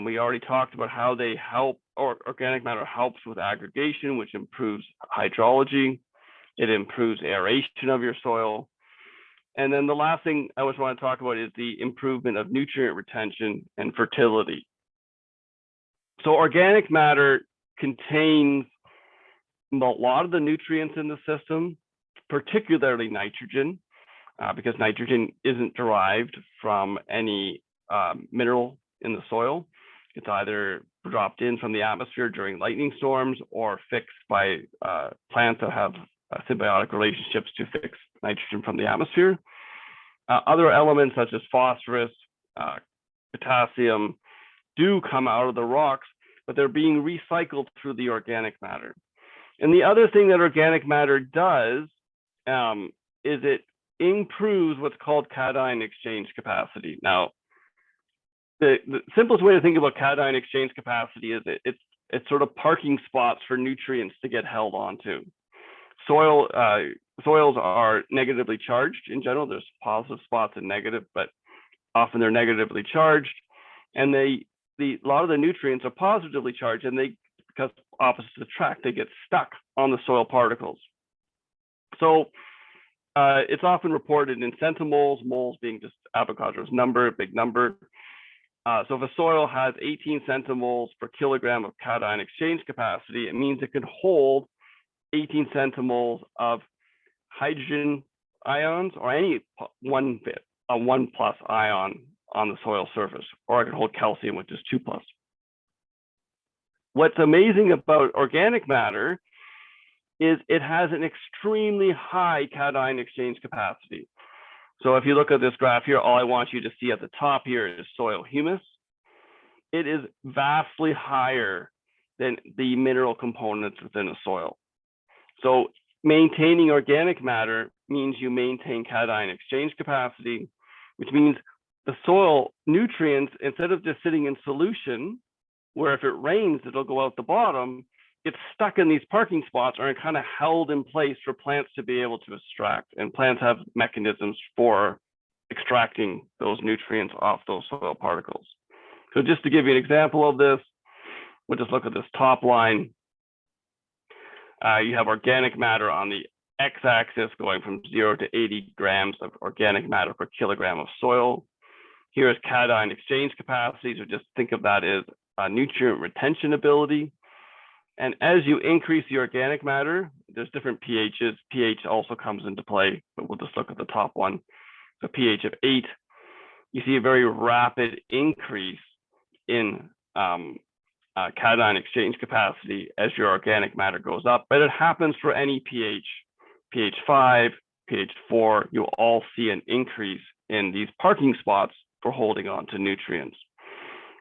We already talked about how they help, or organic matter helps with aggregation, which improves hydrology. It improves aeration of your soil. And then the last thing I always want to talk about is the improvement of nutrient retention and fertility. So organic matter contains a lot of the nutrients in the system, particularly nitrogen, because nitrogen isn't derived from any mineral in the soil. It's either dropped in from the atmosphere during lightning storms or fixed by plants that have symbiotic relationships to fix nitrogen from the atmosphere. Other elements such as phosphorus, potassium do come out of the rocks, but they're being recycled through the organic matter. And the other thing that organic matter does is it improves what's called cation exchange capacity. Now, the simplest way to think about cation exchange capacity is it's sort of parking spots for nutrients to get held onto. Soils are negatively charged in general. There's positive spots and negative, but often they're negatively charged. And a lot of the nutrients are positively charged, and because opposites attract, they get stuck on the soil particles. So it's often reported in centimoles, moles being just Avogadro's number, big number. So if a soil has 18 centimoles per kilogram of cation exchange capacity, it means it can hold 18 centimoles of hydrogen ions or any one plus ion on the soil surface, or I can hold calcium, which is 2+. What's amazing about organic matter is it has an extremely high cation exchange capacity. So if you look at this graph here, all I want you to see at the top here is soil humus. It is vastly higher than the mineral components within a soil. So maintaining organic matter means you maintain cation exchange capacity, which means the soil nutrients, instead of just sitting in solution, where if it rains, it'll go out the bottom, it's stuck in these parking spots or kind of held in place for plants to be able to extract. And plants have mechanisms for extracting those nutrients off those soil particles. So just to give you an example of this, we'll just look at this top line. You have organic matter on the x-axis going from 0 to 80 grams of organic matter per kilogram of soil. Here is cation exchange capacity, so just think of that as nutrient retention ability. And as you increase the organic matter, there's different pHs. pH also comes into play, but we'll just look at the top one. So pH of 8, you see a very rapid increase in cation exchange capacity as your organic matter goes up, but it happens for any pH. pH 5, pH 4, you'll all see an increase in these parking spots for holding on to nutrients.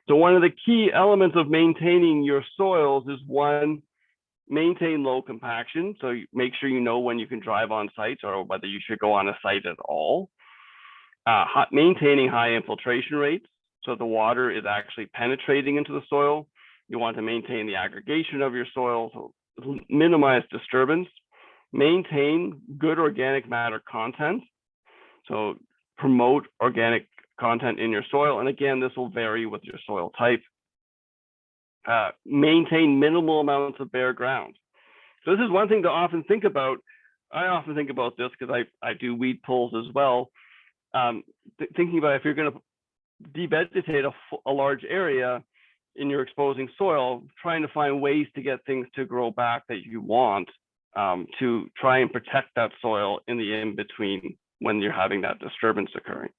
So one of the key elements of maintaining your soils is, one, maintain low compaction. So make sure you know when you can drive on sites or whether you should go on a site at all. Maintaining high infiltration rates, so the water is actually penetrating into the soil. You want to maintain the aggregation of your soil, so minimize disturbance. Maintain good organic matter content, so promote organic content in your soil. And again, this will vary with your soil type. Maintain minimal amounts of bare ground. So this is one thing to often think about. I often think about this because I do weed pulls as well. Thinking about if you're going to devegetate a large area in your exposing soil, trying to find ways to get things to grow back that you want, to try and protect that soil in the in-between when you're having that disturbance occurring.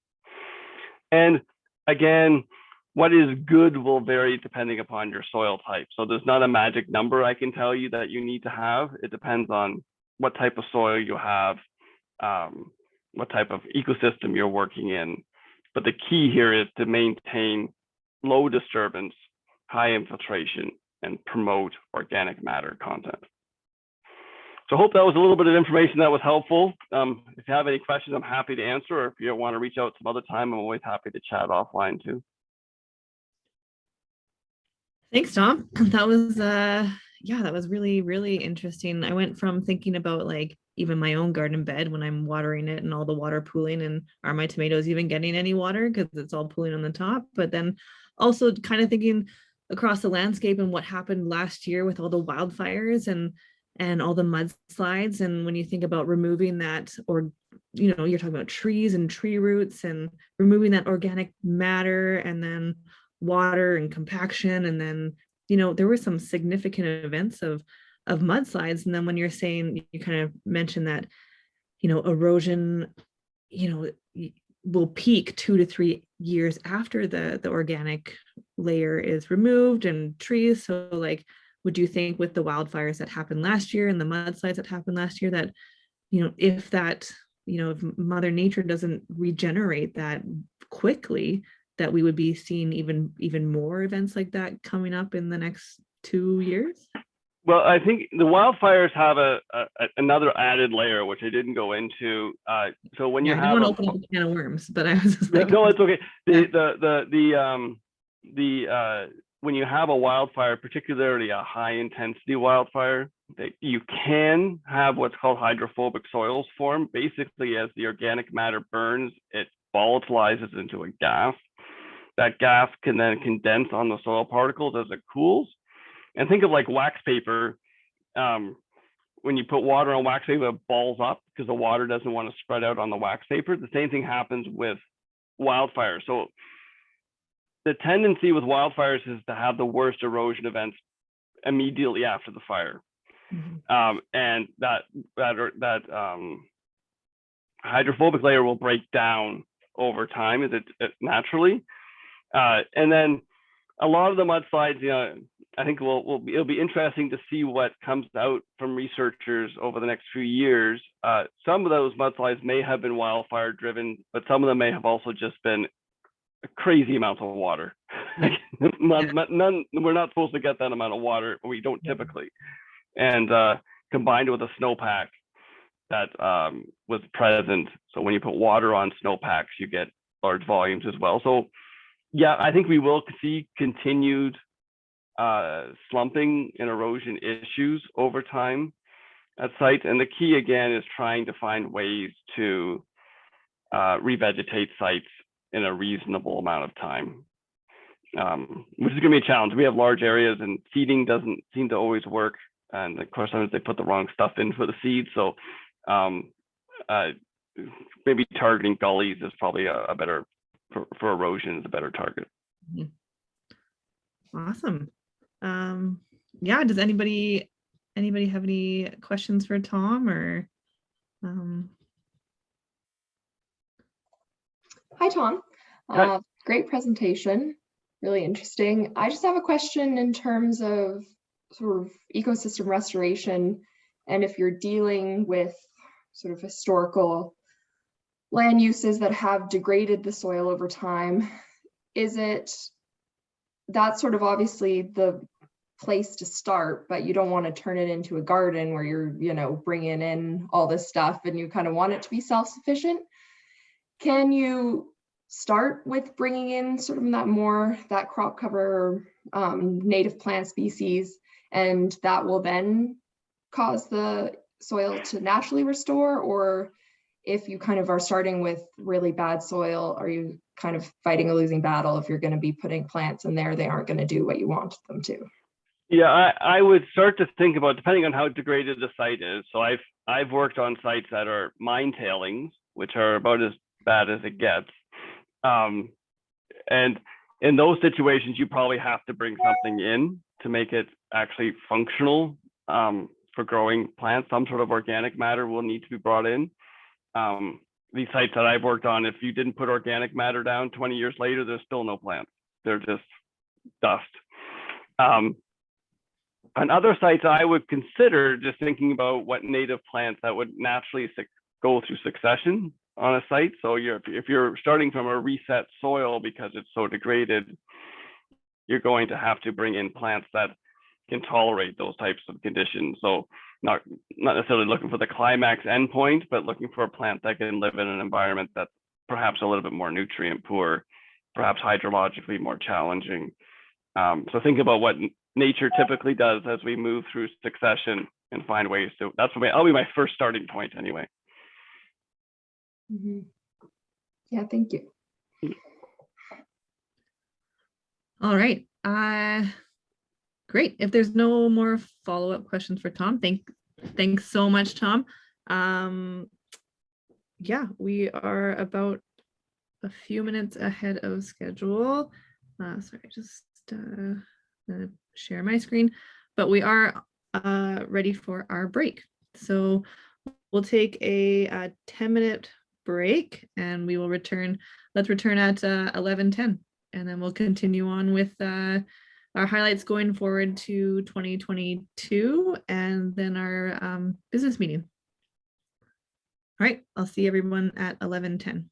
And again, what is good will vary depending upon your soil type. So there's not a magic number I can tell you that you need to have. It depends on what type of soil you have, what type of ecosystem you're working in. But the key here is to maintain low disturbance, high infiltration, and promote organic matter content. So I hope that was a little bit of information that was helpful. If you have any questions, I'm happy to answer, or if you want to reach out some other time, I'm always happy to chat offline too. Thanks, Tom. That was yeah, that was really, really interesting. I went from thinking about like even my own garden bed when I'm watering it and all the water pooling, and are my tomatoes even getting any water because it's all pooling on the top. But then also kind of thinking across the landscape and what happened last year with all the wildfires and all the mudslides. And when you think about removing that, or you're talking about trees and tree roots and removing that organic matter, and then water and compaction, and then there were some significant events of mudslides. And then when you're saying, you kind of mentioned that erosion will peak 2 to 3 years after the organic layer is removed and trees. So like, would you think with the wildfires that happened last year and the mudslides that happened last year that if that if Mother Nature doesn't regenerate that quickly, that we would be seeing even more events like that coming up in the next 2 years? Well, I think the wildfires have another added layer, which I didn't go into. So when you I have didn't want to open up a can of worms, but I was just like, no, it's okay. When you have a wildfire, particularly a high intensity wildfire, you can have what's called hydrophobic soils form. Basically, as the organic matter burns, it volatilizes into a gas. That gas can then condense on the soil particles as it cools. And think of like wax paper. When you put water on wax paper, it balls up because the water doesn't want to spread out on the wax paper. The same thing happens with wildfire. So the tendency with wildfires is to have the worst erosion events immediately after the fire. Mm-hmm. And that hydrophobic layer will break down over time as it naturally. And then a lot of the mudslides, I think it'll be interesting to see what comes out from researchers over the next few years. Some of those mudslides may have been wildfire driven, but some of them may have also just been crazy amounts of water. We're not supposed to get that amount of water. We don't typically. And combined with a snowpack that was present. So when you put water on snowpacks, you get large volumes as well. So yeah, I think we will see continued slumping and erosion issues over time at sites. And the key again is trying to find ways to revegetate sites in a reasonable amount of time, which is going to be a challenge. We have large areas and seeding doesn't seem to always work. And of course, sometimes they put the wrong stuff in for the seed. So maybe targeting gullies is probably a better, for erosion is a better target. Awesome. Yeah, does anybody have any questions for Tom or Hi, Tom. Hi. Great presentation, really interesting. I just have a question in terms of sort of ecosystem restoration, and if you're dealing with sort of historical land uses that have degraded the soil over time, is it that's sort of obviously the place to start, but you don't want to turn it into a garden where you're bringing in all this stuff and you kind of want it to be self-sufficient? Can you start with bringing in sort of that crop cover native plant species, and that will then cause the soil to naturally restore? Or if you kind of are starting with really bad soil, are you kind of fighting a losing battle? If you're going to be putting plants in there, they aren't going to do what you want them to. Yeah, I would start to think about, depending on how degraded the site is. So I've worked on sites that are mine tailings, which are about as bad as it gets. And in those situations, you probably have to bring something in to make it actually functional for growing plants. Some sort of organic matter will need to be brought in. These sites that I've worked on, if you didn't put organic matter down 20 years later, there's still no plants. They're just dust. On other sites, I would consider just thinking about what native plants that would naturally go through succession on a site. So if you're starting from a reset soil because it's so degraded, you're going to have to bring in plants that can tolerate those types of conditions. So not necessarily looking for the climax endpoint, but looking for a plant that can live in an environment that's perhaps a little bit more nutrient poor, perhaps hydrologically more challenging. So think about what nature typically does as we move through succession. and find ways to, that'll be my first starting point anyway. Mhm. Yeah, thank you. All right. Great. If there's no more follow-up questions for Tom, thanks so much, Tom. Yeah, we are about a few minutes ahead of schedule. Sorry, just gonna share my screen, but we are ready for our break. So we'll take a 10-minute break and we will return. Let's return at 11:10, and then we'll continue on with our highlights going forward to 2022 and then our business meeting. All right, I'll see everyone at 11:10.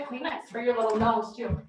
Kleenex for your little nose too.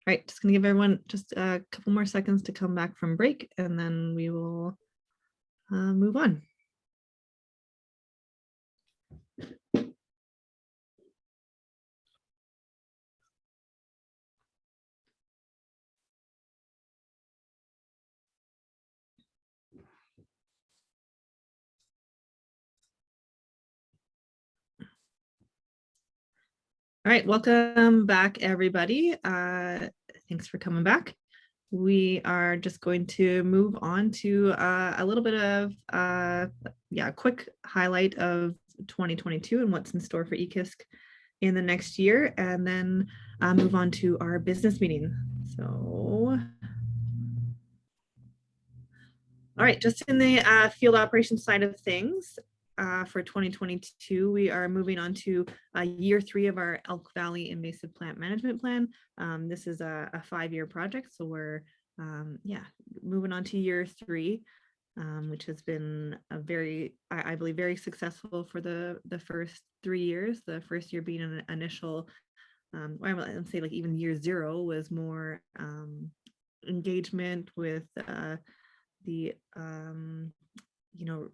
right, just gonna give everyone just a couple more seconds to come back from break, and then we will move on. All right, welcome back, everybody. Thanks for coming back. We are just going to move on to a little bit of quick highlight of 2022 and what's in store for EKISC in the next year, and then move on to our business meeting. So, all right, just in the field operations side of things, for 2022, we are moving on to year 3 of our Elk Valley Invasive Plant Management Plan. This is a 5-year project, so we're moving on to year 3, which has been a very, I believe, very successful for the first 3 years. The first year being an initial, I would say like even year 0 was more engagement with the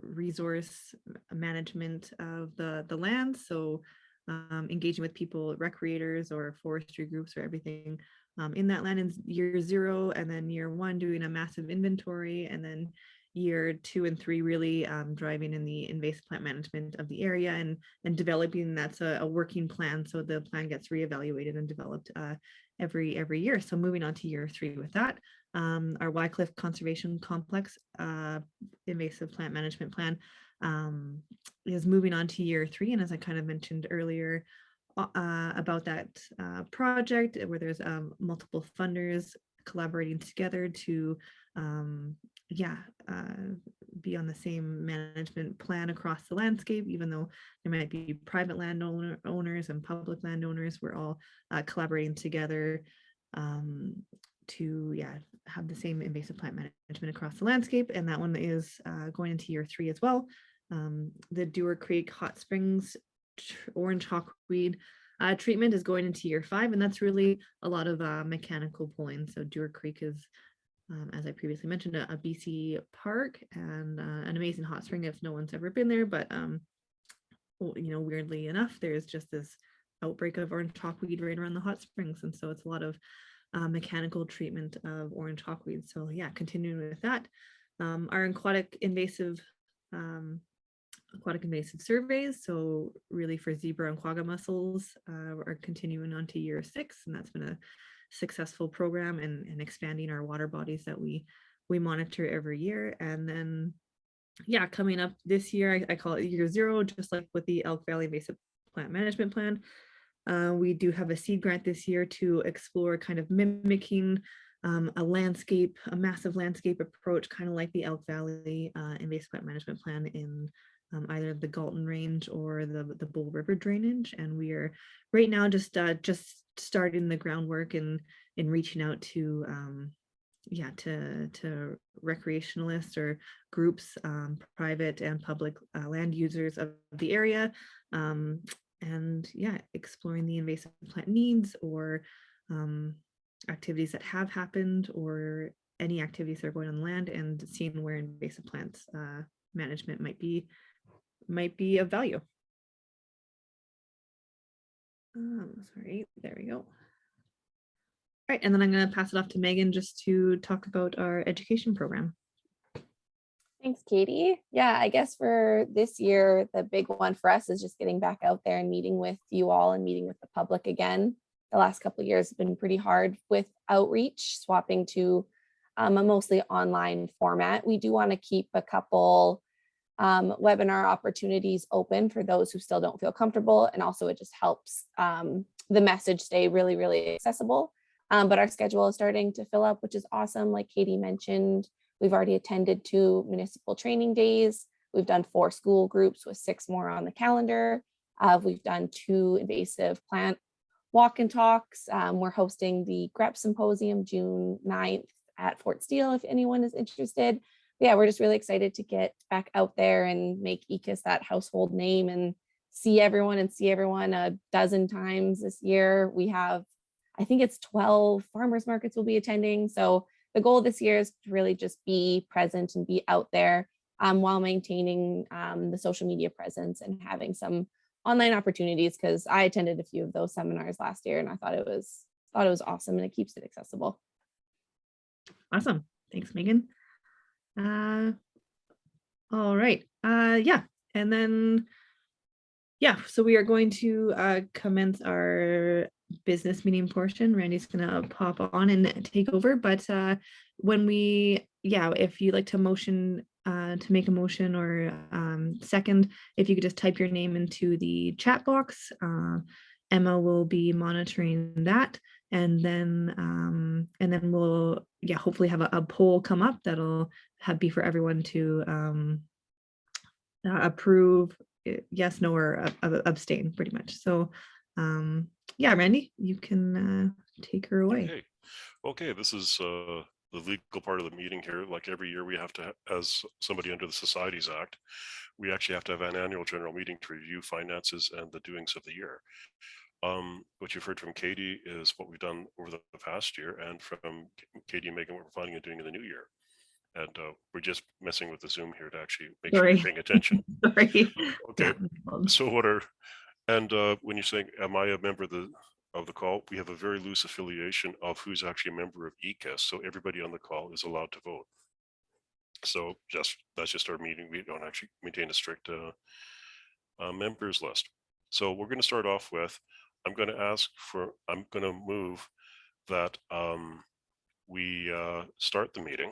resource management of the land. So engaging with people, recreators or forestry groups or everything in that land in year 0, and then year 1 doing a massive inventory, and then year 2 and 3 really driving in the invasive plant management of the area and developing that's a working plan. So the plan gets reevaluated and developed every year. So moving on to year 3 with that. Our Wycliffe Conservation Complex invasive plant management plan is moving on to year 3. And as I kind of mentioned earlier about that project, where there's multiple funders collaborating together to be on the same management plan across the landscape, even though there might be private landowners and public landowners, we're all collaborating together to have the same invasive plant management across the landscape. And that one is going into year 3 as well. The Dewar Creek Hot Springs orange hawkweed treatment is going into year 5, and that's really a lot of mechanical pulling. So Dewar Creek is, as I previously mentioned, a BC park and an amazing hot spring if no one's ever been there. But weirdly enough, there's just this outbreak of orange hawkweed right around the hot springs, and so it's a lot of mechanical treatment of orange hawkweed. So continuing with that, our aquatic invasive surveys, so really for zebra and quagga mussels, are continuing on to year 6, and that's been a successful program and expanding our water bodies that we monitor every year. And then coming up this year, I call it year 0, just like with the Elk Valley Invasive Plant Management Plan. We do have a seed grant this year to explore kind of mimicking a massive landscape approach, kind of like the Elk Valley Invasive Plant Management Plan in either the Galton Range or the Bull River drainage. And we are right now just starting the groundwork and reaching out to recreationalists or groups, private and public land users of the area, and exploring the invasive plant needs or activities that have happened or any activities that are going on land, and seeing where invasive plants management might be of value. Sorry, there we go. All right, and then I'm going to pass it off to Megan just to talk about our education program. Thanks, Katie. Yeah, I guess for this year, the big one for us is just getting back out there and meeting with you all and meeting with the public again. The last couple of years have been pretty hard with outreach, swapping to a mostly online format. We do want to keep a couple webinar opportunities open for those who still don't feel comfortable. And also it just helps the message stay really, really accessible. But our schedule is starting to fill up, which is awesome. Like Katie mentioned, we've already attended 2 municipal training days. We've done 4 school groups with 6 more on the calendar. We've done 2 invasive plant walk and talks. We're hosting the GREP Symposium June 9th at Fort Steele, if anyone is interested. Yeah, we're just really excited to get back out there and make EKISC that household name and see everyone a dozen times this year. We have I think it's 12 farmers markets will be attending. So the goal this year is to really just be present and be out there while maintaining the social media presence and having some online opportunities, because I attended a few of those seminars last year and I thought it was awesome, and it keeps it accessible. Awesome. Thanks, Megan. All right. Yeah. And then, yeah, so we are going to commence our business meeting portion. Randy's going to pop on and take over. But when we, yeah, if you'd like to motion, to make a motion or second, if you could just type your name into the chat box, Emma will be monitoring that. And then we'll, yeah, hopefully have a poll come up that'll be for everyone to approve, yes, no, or abstain, pretty much. So yeah, Randy, you can take her away. Okay, this is the legal part of the meeting here. Like every year we have to, as somebody under the Societies Act, we actually have to have an annual general meeting to review finances and the doings of the year. What you've heard from Katie is what we've done over the past year, and from Katie and Megan, what we're planning on doing in the new year. And we're just messing with the Zoom here to actually make sure you're paying attention. Sorry. Okay. So what are, and when you're saying, am I a member of the call? We have a very loose affiliation of who's actually a member of EKISC. So everybody on the call is allowed to vote. So that's just our meeting. We don't actually maintain a strict members list. So we're going to start off with, I'm going to move that we start the meeting.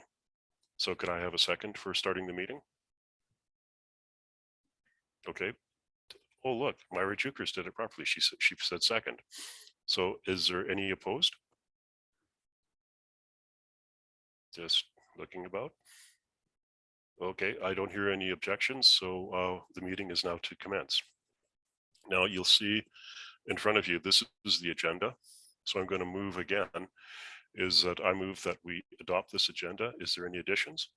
So could I have a second for starting the meeting? Okay. Oh, look, Myra Jukers did it properly. She said second. So is there any opposed? Just looking about. Okay, I don't hear any objections. So the meeting is now to commence. Now you'll see in front of you, this is the agenda. So I'm going to move again, is that I move that we adopt this agenda. Is there any additions?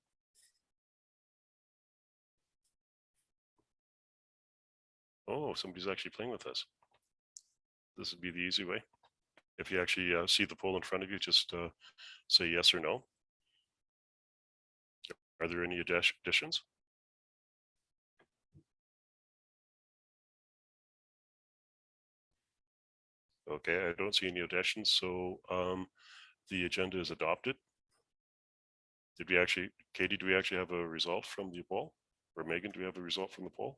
Oh, somebody's actually playing with this. This would be the easy way. If you actually see the poll in front of you, just say yes or no. Are there any additions? Okay, I don't see any additions, so the agenda is adopted. Did we actually, Katie, do we actually have a result from the poll? Or Megan, do we have a result from the poll?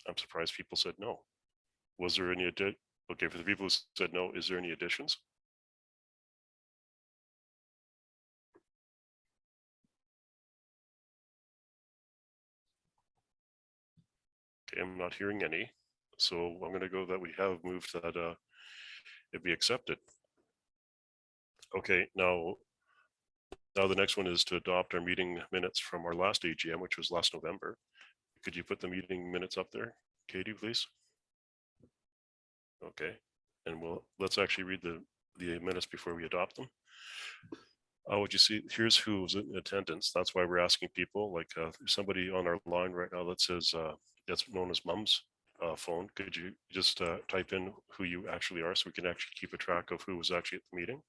I'm surprised people said no. Was there any okay, for the people who said no, is there any additions? Okay, I'm not hearing any. So I'm going to go that we have moved that it be accepted. Okay, now the next one is to adopt our meeting minutes from our last AGM, which was last November. Could you put the meeting minutes up there, Katie, please? Okay, and let's actually read the minutes before we adopt them. What you see, here's who was in attendance. That's why we're asking people, like there's somebody on our line right now that says, that's known as Mom's phone. Could you just type in who you actually are so we can actually keep a track of who was actually at the meeting?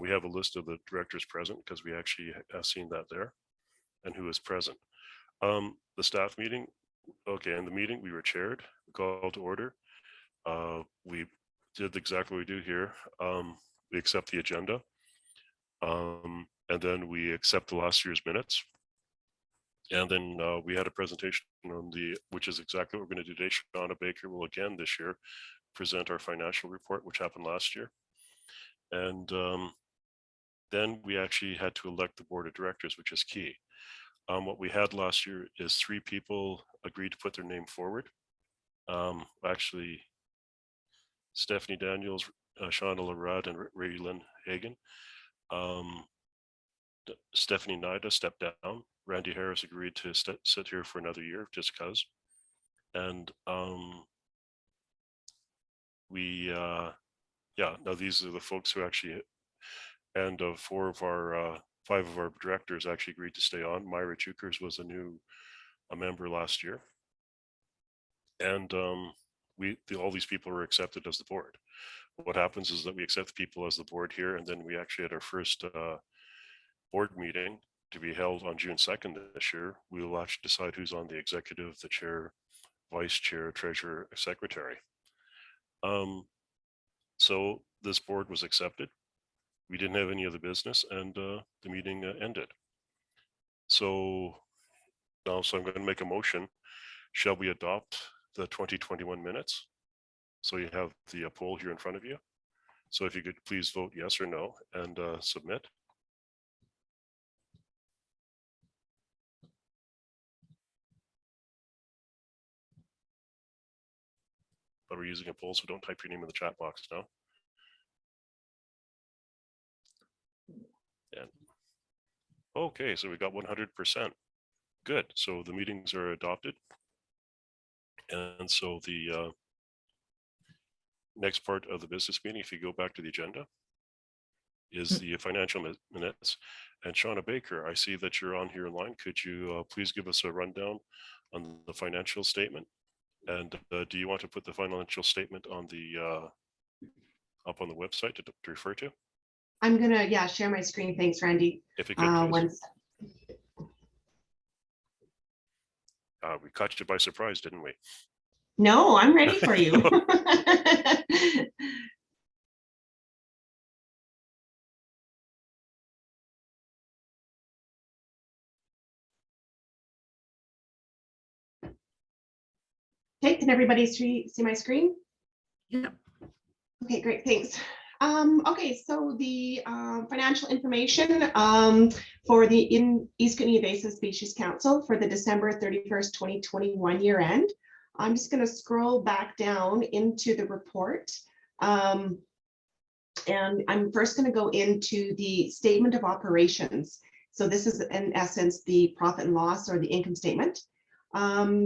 We have a list of the directors present because we actually have seen that there, and who is present. The staff meeting, okay, in the meeting we were chaired, called to order. We did exactly what we do here. We accept the agenda, and then we accept the last year's minutes. And then we had a presentation on which is exactly what we're going to do today. Shauna Baker will again this year present our financial report, which happened last year. And then we actually had to elect the board of directors, which is key. What we had last year is 3 people agreed to put their name forward. Actually, Stephanie Daniels, Shauna Larad, and Raylan Hagan. Stephanie Nida stepped down. Randy Harris agreed to sit here for another year just because. And yeah, now these are the folks who actually, and 5 of our directors actually agreed to stay on. Myra Jukers was a new a member last year. And all these people were accepted as the board. What happens is that we accept the people as the board here, and then we actually had our first board meeting to be held on June 2nd this year. We will actually decide who's on the executive, the chair, vice chair, treasurer, secretary. So this board was accepted. We didn't have any other business, and the meeting ended. So now, I'm going to make a motion. Shall we adopt the 2021 minutes? So you have the poll here in front of you. So if you could please vote yes or no and submit. But we're using a poll, so don't type your name in the chat box now. And okay, so we got 100%. Good. So the meetings are adopted. And so the next part of the business meeting, if you go back to the agenda, is the financial minutes. And Shauna Baker, I see that you're on here in line. Could you please give us a rundown on the financial statement? And do you want to put the financial statement on the up on the website to refer to? I'm gonna, share my screen. Thanks, Randy. If you could, please. Once. We caught you by surprise, didn't we? No, I'm ready for you. Okay, can everybody see my screen? Yeah. Okay, great, thanks. Okay, so the financial information for the East Kootenay Invasive Species Council for the December 31st, 2021 year end. I'm just going to scroll back down into the report. And I'm first going to go into the statement of operations. So this is in essence the profit and loss or the income statement.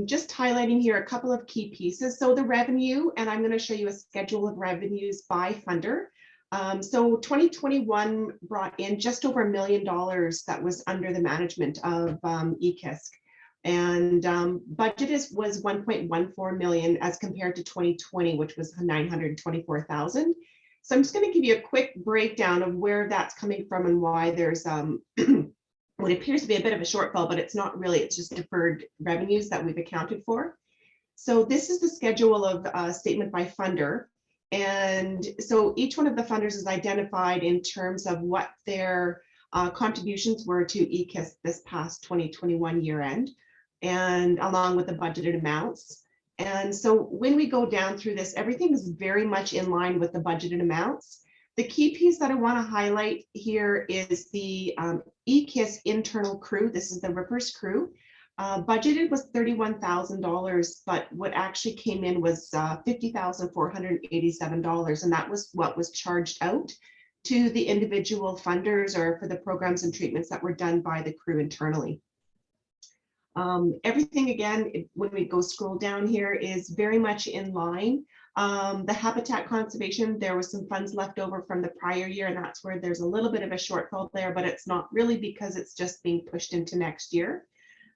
Just highlighting here a couple of key pieces. So the revenue, and I'm going to show you a schedule of revenues by funder. So 2021 brought in just over $1 million that was under the management of EKISC. And budget was 1.14 million as compared to 2020, which was 924,000. So I'm just going to give you a quick breakdown of where that's coming from and why there's what appears to be a bit of a shortfall, but it's not really, it's just deferred revenues that we've accounted for. So this is the schedule of statement by funder. And so each one of the funders is identified in terms of what their contributions were to EKISC this past 2021 year end, and along with the budgeted amounts. And so when we go down through this, everything is very much in line with the budgeted amounts. The key piece that I want to highlight here is the EKISC internal crew. This is the Rippers crew. Budgeted was $31,000, but what actually came in was $50,487, and that was what was charged out to the individual funders or for the programs and treatments that were done by the crew internally. Everything again, when we go scroll down here, is very much in line. The habitat conservation, there was some funds left over from the prior year, and that's where there's a little bit of a shortfall there, but it's not really because it's just being pushed into next year.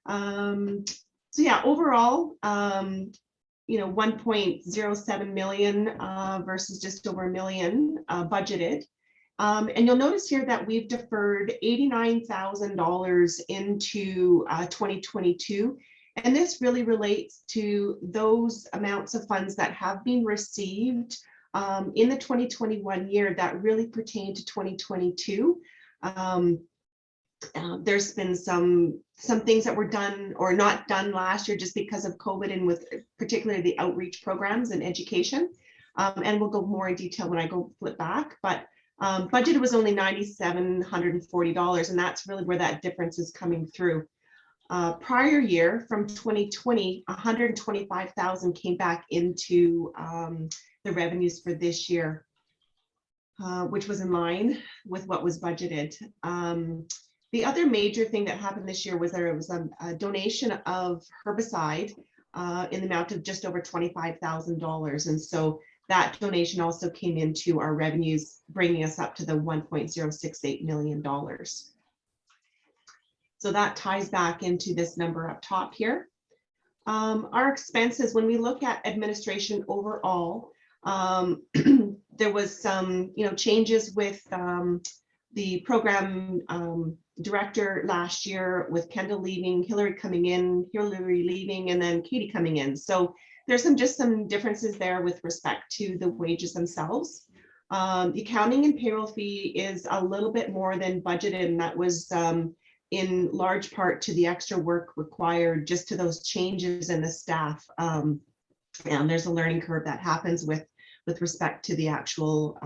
So yeah, overall, 1.07 million versus just over $1 million budgeted. And you'll notice here that we've deferred $89,000 into 2022. And this really relates to those amounts of funds that have been received in the 2021 year that really pertain to 2022. There's been some things that were done or not done last year just because of COVID, and with particularly the outreach programs and education. And we'll go more in detail when I go flip back. But budgeted was only $9,740, and that's really where that difference is coming through. Prior year, from 2020, 125,000 came back into the revenues for this year, which was in line with what was budgeted. The other major thing that happened this year was there was a donation of herbicide in the amount of just over $25,000. And so that donation also came into our revenues, bringing us up to the $1.068 million. So that ties back into this number up top here. Our expenses, when we look at administration overall, there was some, changes with the program director last year, with Kendall leaving, Hillary coming in, Hillary leaving, and then Katie coming in. So there's just some differences there with respect to the wages themselves. The accounting and payroll fee is a little bit more than budgeted, and that was in large part to the extra work required just to those changes in the staff. And there's a learning curve that happens with respect to the actual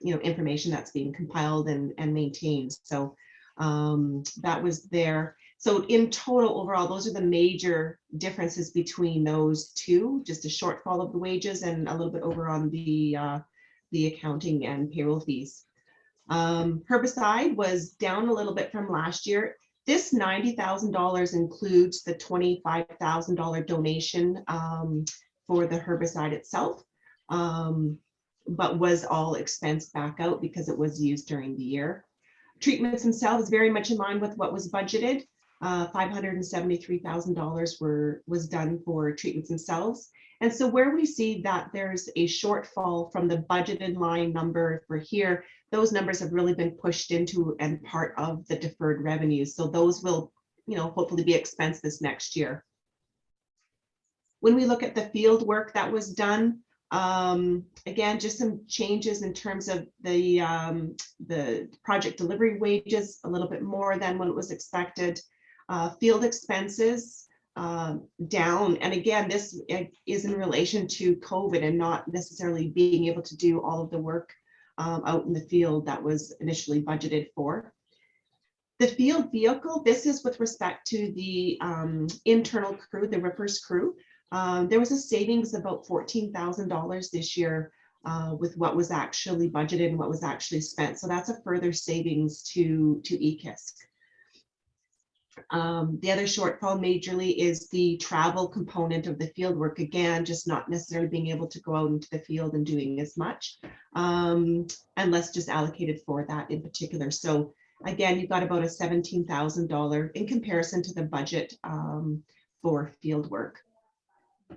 information that's being compiled and maintained. So that was there. So in total, overall, those are the major differences between those two, just a shortfall of the wages and a little bit over on the accounting and payroll fees. Herbicide was down a little bit from last year. This $90,000 includes the $25,000 donation for the herbicide itself, but was all expensed back out because it was used during the year. Treatments themselves very much in line with what was budgeted. $573,000 was done for treatments themselves. And so where we see that there's a shortfall from the budgeted line number for here, those numbers have really been pushed into and part of the deferred revenues. So those will, hopefully be expensed this next year. When we look at the field work that was done, again, just some changes in terms of the project delivery wages, a little bit more than what was expected. Field expenses down. And again, this is in relation to COVID and not necessarily being able to do all of the work out in the field that was initially budgeted for. The field vehicle, this is with respect to the internal crew, the rippers crew. There was a savings of about $14,000 this year with what was actually budgeted and what was actually spent. So that's a further savings to EKISC. The other shortfall majorly is the travel component of the field work. Again, just not necessarily being able to go out into the field and doing as much unless just allocated for that in particular. So again, you've got about a $17,000 in comparison to the budget for field work.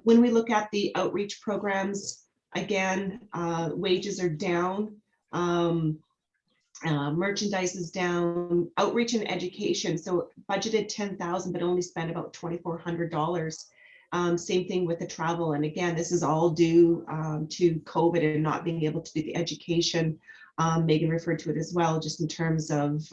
When we look at the outreach programs, again, wages are down. Merchandise is down, outreach and education. So budgeted 10,000, but only spent about $2,400. Same thing with the travel. And again, this is all due to COVID and not being able to do the education. Megan referred to it as well, just in terms of,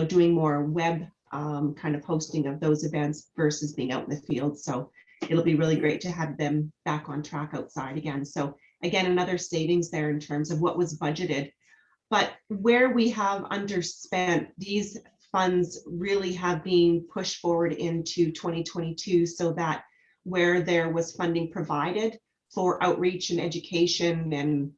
doing more web kind of hosting of those events versus being out in the field. So it'll be really great to have them back on track outside again. So again, another savings there in terms of what was budgeted. But where we have underspent, these funds really have been pushed forward into 2022 so that where there was funding provided for outreach and education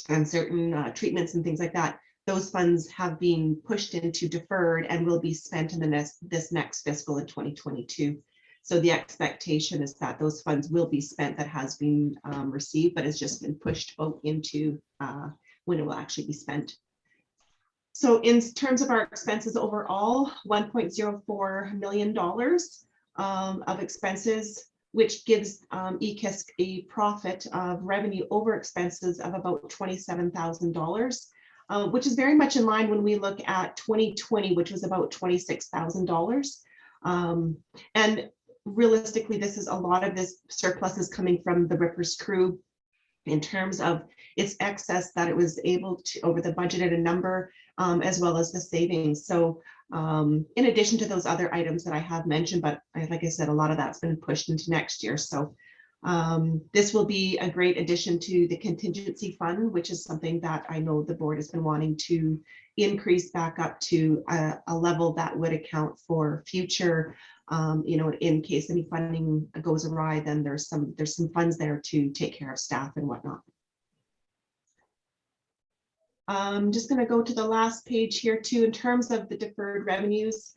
and certain treatments and things like that, those funds have been pushed into deferred and will be spent in this next fiscal in 2022. So the expectation is that those funds will be spent that has been received, but it's just been pushed out into when it will actually be spent. So in terms of our expenses overall, $1.04 million of expenses, which gives EKISC a profit of revenue over expenses of about $27,000, which is very much in line when we look at 2020, which was about $26,000. And realistically, this is a lot of this surplus is coming from the rippers crew in terms of its excess that it was able to over the budgeted a number, as well as the savings. So in addition to those other items that I have mentioned, but like I said, a lot of that's been pushed into next year. So this will be a great addition to the contingency fund, which is something that I know the board has been wanting to increase back up to a level that would account for future, in case any funding goes awry, then there's some funds there to take care of staff and whatnot. I'm just going to go to the last page here too, in terms of the deferred revenues.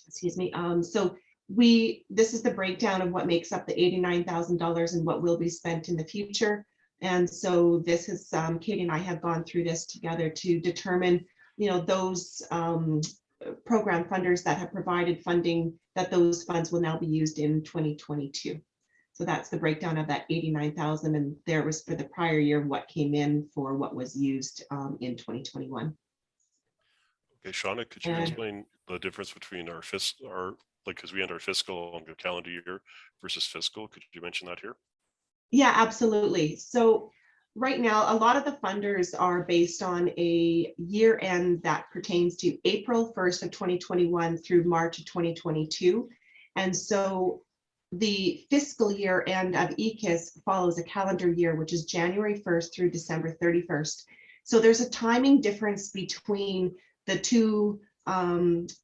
Excuse me. So this is the breakdown of what makes up the $89,000 and what will be spent in the future. And so this is, Katie and I have gone through this together to determine, those program funders that have provided funding, that those funds will now be used in 2022. So that's the breakdown of that 89,000, and there was for the prior year what came in for what was used in 2021. Okay, Shauna, could you And- explain the difference between our like, because we end our fiscal on the calendar year versus fiscal? Could you mention that here? Yeah, absolutely. So right now, a lot of the funders are based on a year end that pertains to April 1st of 2021 through March of 2022. And so the fiscal year end of EKISC follows a calendar year, which is January 1st through December 31st. So there's a timing difference between the two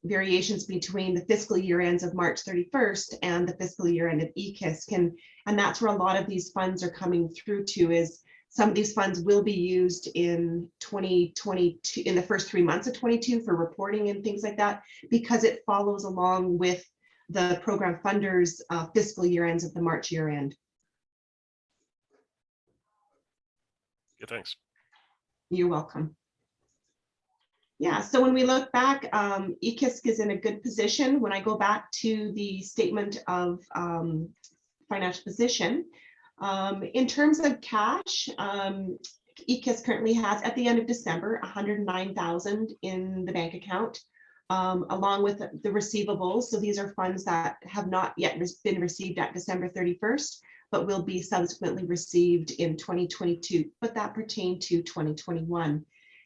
variations between the fiscal year ends of March 31st and the fiscal year end of EKISC. And that's where a lot of these funds are coming through to, is some of these funds will be used in 2022, in the first 3 months of 22 for reporting and things like that, because it follows along with the program funders fiscal year ends of the March year end. Yeah, thanks. You're welcome. Yeah, so when we look back, EKISC is in a good position. When I go back to the statement of financial position, in terms of cash, EKISC currently has, at the end of December, 109,000 in the bank account, along with the receivables. So these are funds that have not yet been received at December 31st, but will be subsequently received in 2022, but that pertain to 2021.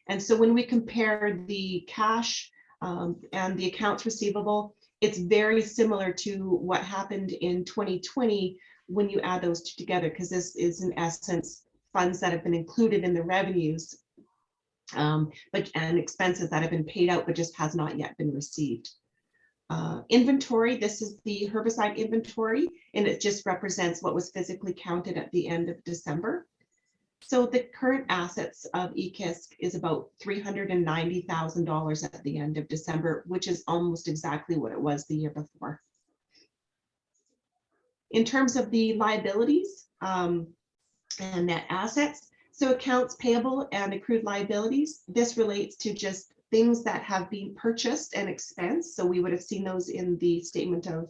And so when we compare the cash and the accounts receivable, it's very similar to what happened in 2020 when you add those two together, because this is in essence funds that have been included in the revenues and expenses that have been paid out but just has not yet been received. Inventory, this is the herbicide inventory, and it just represents what was physically counted at the end of December. So the current assets of EKISC is about $390,000 at the end of December, which is almost exactly what it was the year before. In terms of the liabilities and net assets, so accounts payable and accrued liabilities, this relates to just things that have been purchased and expensed. So we would have seen those in the statement of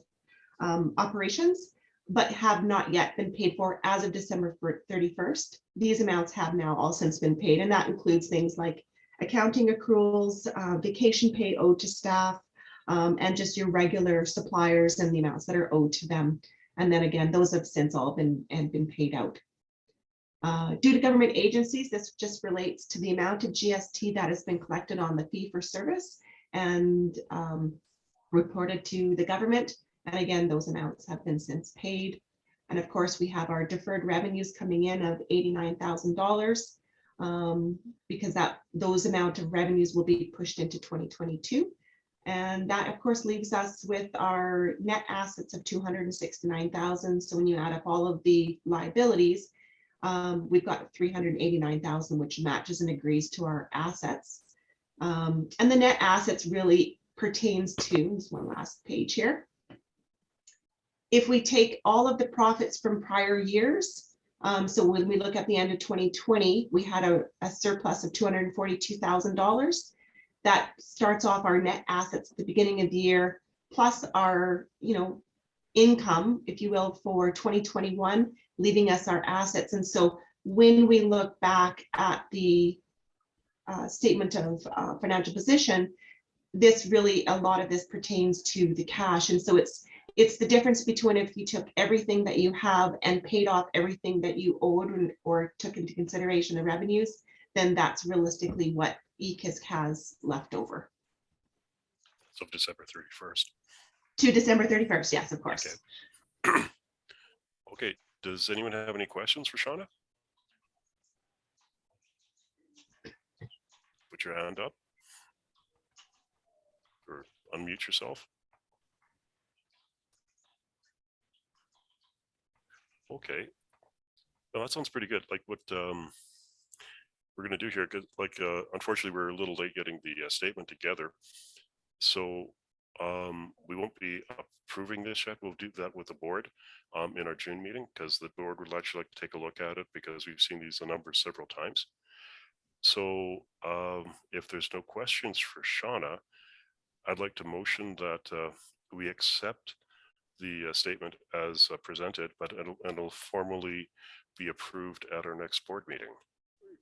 operations, but have not yet been paid for as of December 31st. These amounts have now all since been paid, and that includes things like accounting accruals, vacation pay owed to staff, and just your regular suppliers and the amounts that are owed to them. And then again, those have since all been paid out. Due to government agencies, this just relates to the amount of GST that has been collected on the fee for service and reported to the government. And again, those amounts have been since paid. And of course, we have our deferred revenues coming in of $89,000 because those amount of revenues will be pushed into 2022. And that of course leaves us with our net assets of 269,000. So when you add up all of the liabilities, we've got 389,000, which matches and agrees to our assets. And the net assets really pertains to, this one last page here. If we take all of the profits from prior years, so when we look at the end of 2020, we had a surplus of $242,000. That starts off our net assets at the beginning of the year, plus our, income, if you will, for 2021, leaving us our assets. And so when we look back at the statement of financial position, this really, a lot of this pertains to the cash. And so it's the difference between if you took everything that you have and paid off everything that you owed or took into consideration the revenues, then that's realistically what EKISC has left over. So December 31st. To December 31st, yes, of course. Okay. Okay, does anyone have any questions for Shauna? Put your hand up or unmute yourself. Okay, well, that sounds pretty good. Like what we're going to do here, because unfortunately we're a little late getting the statement together, so we won't be approving this yet. We'll do that with the board in our June meeting, because the board would actually like to take a look at it, because we've seen these numbers several times. So if there's no questions for Shauna, I'd like to motion that we accept the statement as presented, but it'll formally be approved at our next board meeting.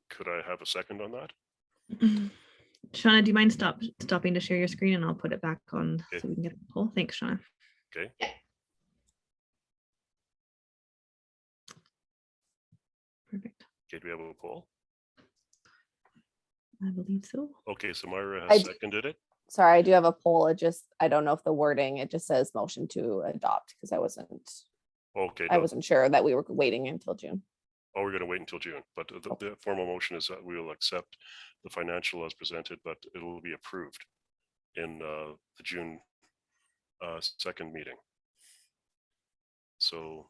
Could I have a second on that? Shauna, do you mind stopping to share your screen, and I'll put it back on Okay. so we can get the poll. Thanks, Shauna. Okay. Perfect. Okay, do we have a poll? I believe so. Okay, so Myra I has d- seconded it. Sorry, I do have a poll. I don't know if the wording, it just says motion to adopt because I Okay, wasn't sure that we were waiting until June. oh, we're going to wait until June, but the formal motion is that we will accept the financial as presented, but it will be approved in the June 2nd meeting. So,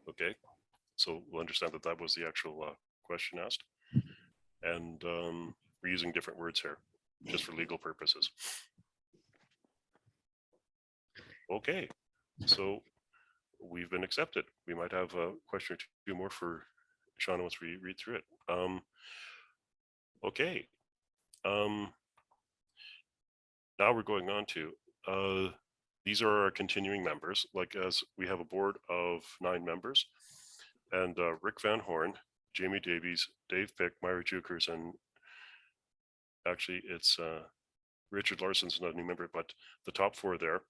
okay, so we'll understand that that was the actual question asked. And we're using different words here just for legal purposes. Okay, so we've been accepted. We might have a question or two more for Shauna once we read through it. Okay. Now we're going on to these are our continuing members. Like, as we have a board of 9 members, and Rick Van Horn, Jamie Davies, Dave Pick, Myra Jukers, and actually it's Richard Larson's not a new member, but the top 4 there,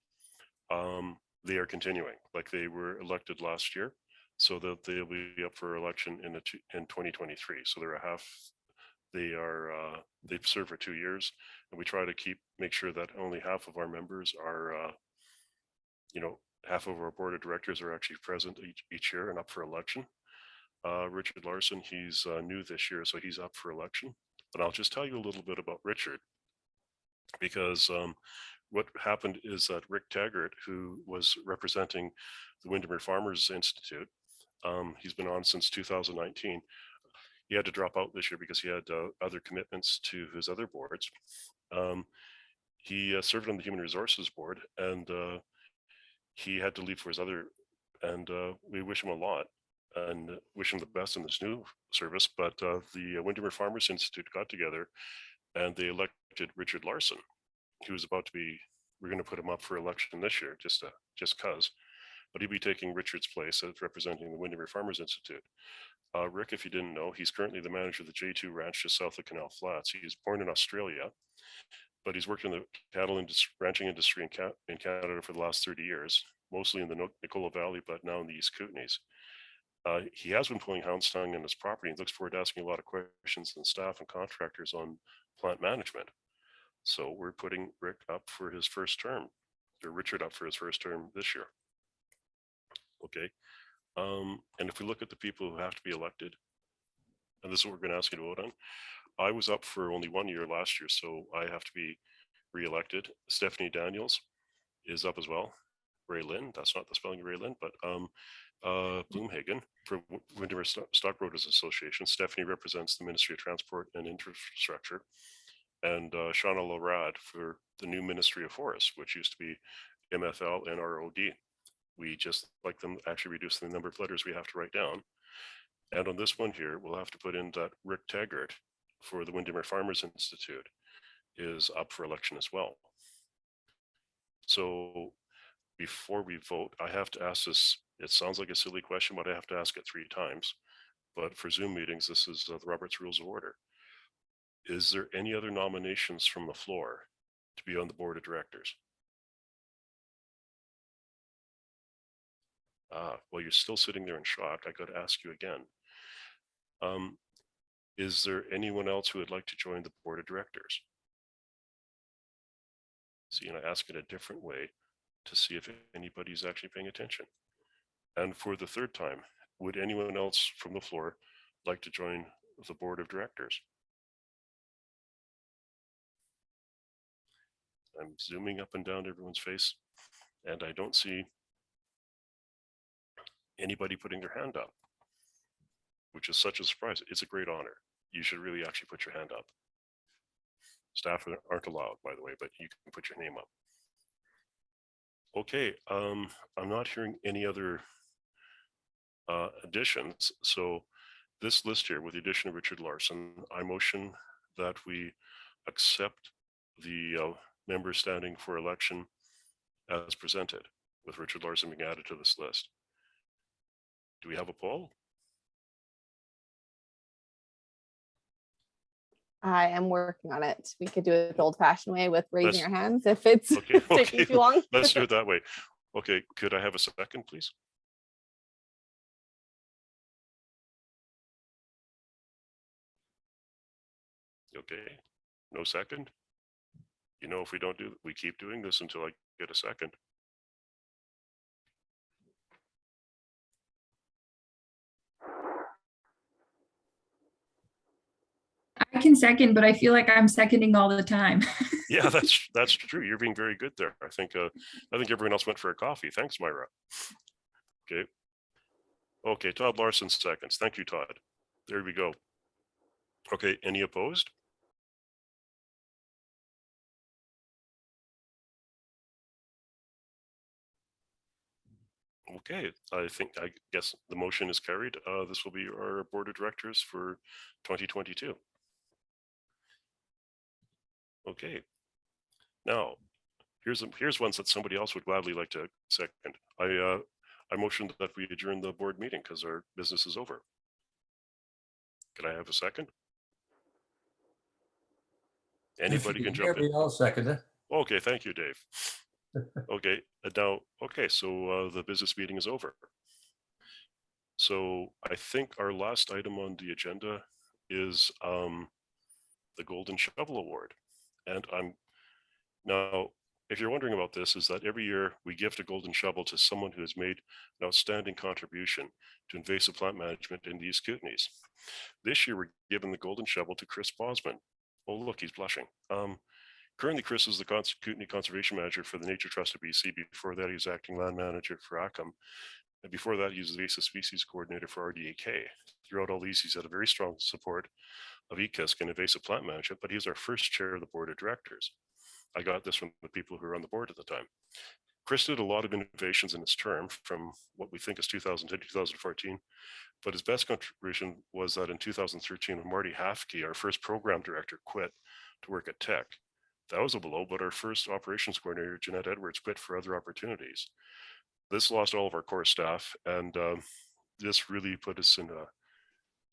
they are continuing. Like, they were elected last year, so that they'll be up for election in 2023. So they're a half. They've served for 2 years, and we try to make sure that only half of our members are, half of our board of directors are actually present each year and up for election. Richard Larson, he's new this year, so he's up for election. But I'll just tell you a little bit about Richard, because what happened is that Rick Taggart, who was representing the Windermere Farmers Institute, he's been on since 2019. He had to drop out this year because he had other commitments to his other boards. He served on the Human Resources Board, and he had to leave for his other, and we wish him a lot and wish him the best in this new service. But the Windermere Farmers Institute got together and they elected Richard Larson, who was about to be, we're going to put him up for election this year, just cause, but he'll be taking Richard's place as representing the Windermere Farmers Institute. Rick, if you didn't know, he's currently the manager of the J2 Ranch just south of Canal Flats. He was born in Australia, but he's worked in the cattle ranching industry in Canada for the last 30 years, mostly in the Nicola Valley, but now in the East Kootenays. He has been pulling houndstong on his property and looks forward to asking a lot of questions and staff and contractors on plant management. So we're putting Rick up for his first term, or Richard up for his first term this year. Okay. And if we look at the people who have to be elected, and this is what we're going to ask you to vote on. I was up for only 1 year last year, so I have to be re-elected. Stephanie Daniels is up as well. Ray Lynn, that's not the spelling of Ray Lynn, but Bloomhagen for Windermere Stockbrokers Association. Stephanie represents the Ministry of Transport and Infrastructure. And Shauna Larad for the new Ministry of Forests, which used to be MFL and ROD. We just like them actually reduce the number of letters we have to write down. And on this one here, we'll have to put in that Rick Taggart for the Windermere Farmers Institute is up for election as well. So before we vote, I have to ask this. It sounds like a silly question, but I have to ask it 3 times. But for Zoom meetings, this is the Robert's Rules of Order. Is there any other nominations from the floor to be on the board of directors? Well, you're still sitting there in shock. I got to ask you again. Is there anyone else who would like to join the board of directors? See, and I ask it a different way to see if anybody's actually paying attention. And for the 3rd time, would anyone else from the floor like to join the board of directors? I'm zooming up and down everyone's face, and I don't see anybody putting their hand up, which is such a surprise. It's a great honor. You should really actually put your hand up. Staff aren't allowed, by the way, but you can put your name up. Okay, I'm not hearing any other additions. So this list here, with the addition of Richard Larson, I motion that we accept the members standing for election as presented, with Richard Larson being added to this list. Do we have a poll? I am working on it. We could do it the old-fashioned way with raising Let's- our hands if it's Okay, taking okay, too long. let's do it that way. Okay, could I have a second, please? Okay, no second? You know, if we don't do, we keep doing this until I get a second. I can second, but I feel like I'm seconding all the time. Yeah, that's true. You're being very good there. I think everyone else went for a coffee. Thanks, Myra. Okay. Okay, Todd Larson seconds. Thank you, Todd. There we go. Okay, any opposed? Okay, I guess the motion is carried. This will be our board of directors for 2022. Okay. Now, here's ones that somebody else would gladly like to second. I motioned that we adjourn the board meeting because our business is over. Can I have a second? Anybody can jump in. I'll second it. Okay, thank you, Dave. Okay, now, okay, so the business meeting is over. So I think our last item on the agenda is the Golden Shovel Award. And now, if you're wondering about this, is that every year we gift a golden shovel to someone who has made an outstanding contribution to invasive plant management in the East Kootenays. This year, we're giving the golden shovel to Chris Bosmen. Oh, look, he's blushing. Currently, Chris is the Kootenay Conservation Manager for the Nature Trust of BC. Before that, he was acting land manager for ACM. And before that, he was the Invasive Species Coordinator for RDAK. Throughout all these, he's had a very strong support of EKISC and invasive plant management, but he was our first chair of the board of directors. I got this from the people who were on the board at the time. Chris did a lot of innovations in his term from what we think is 2010 to 2014, but his best contribution was that in 2013, when Marty Hafke, our first program director, quit to work at Tech. That was a blow, but our first operations coordinator, Jeanette Edwards, quit for other opportunities. This lost all of our core staff, and this really put us in a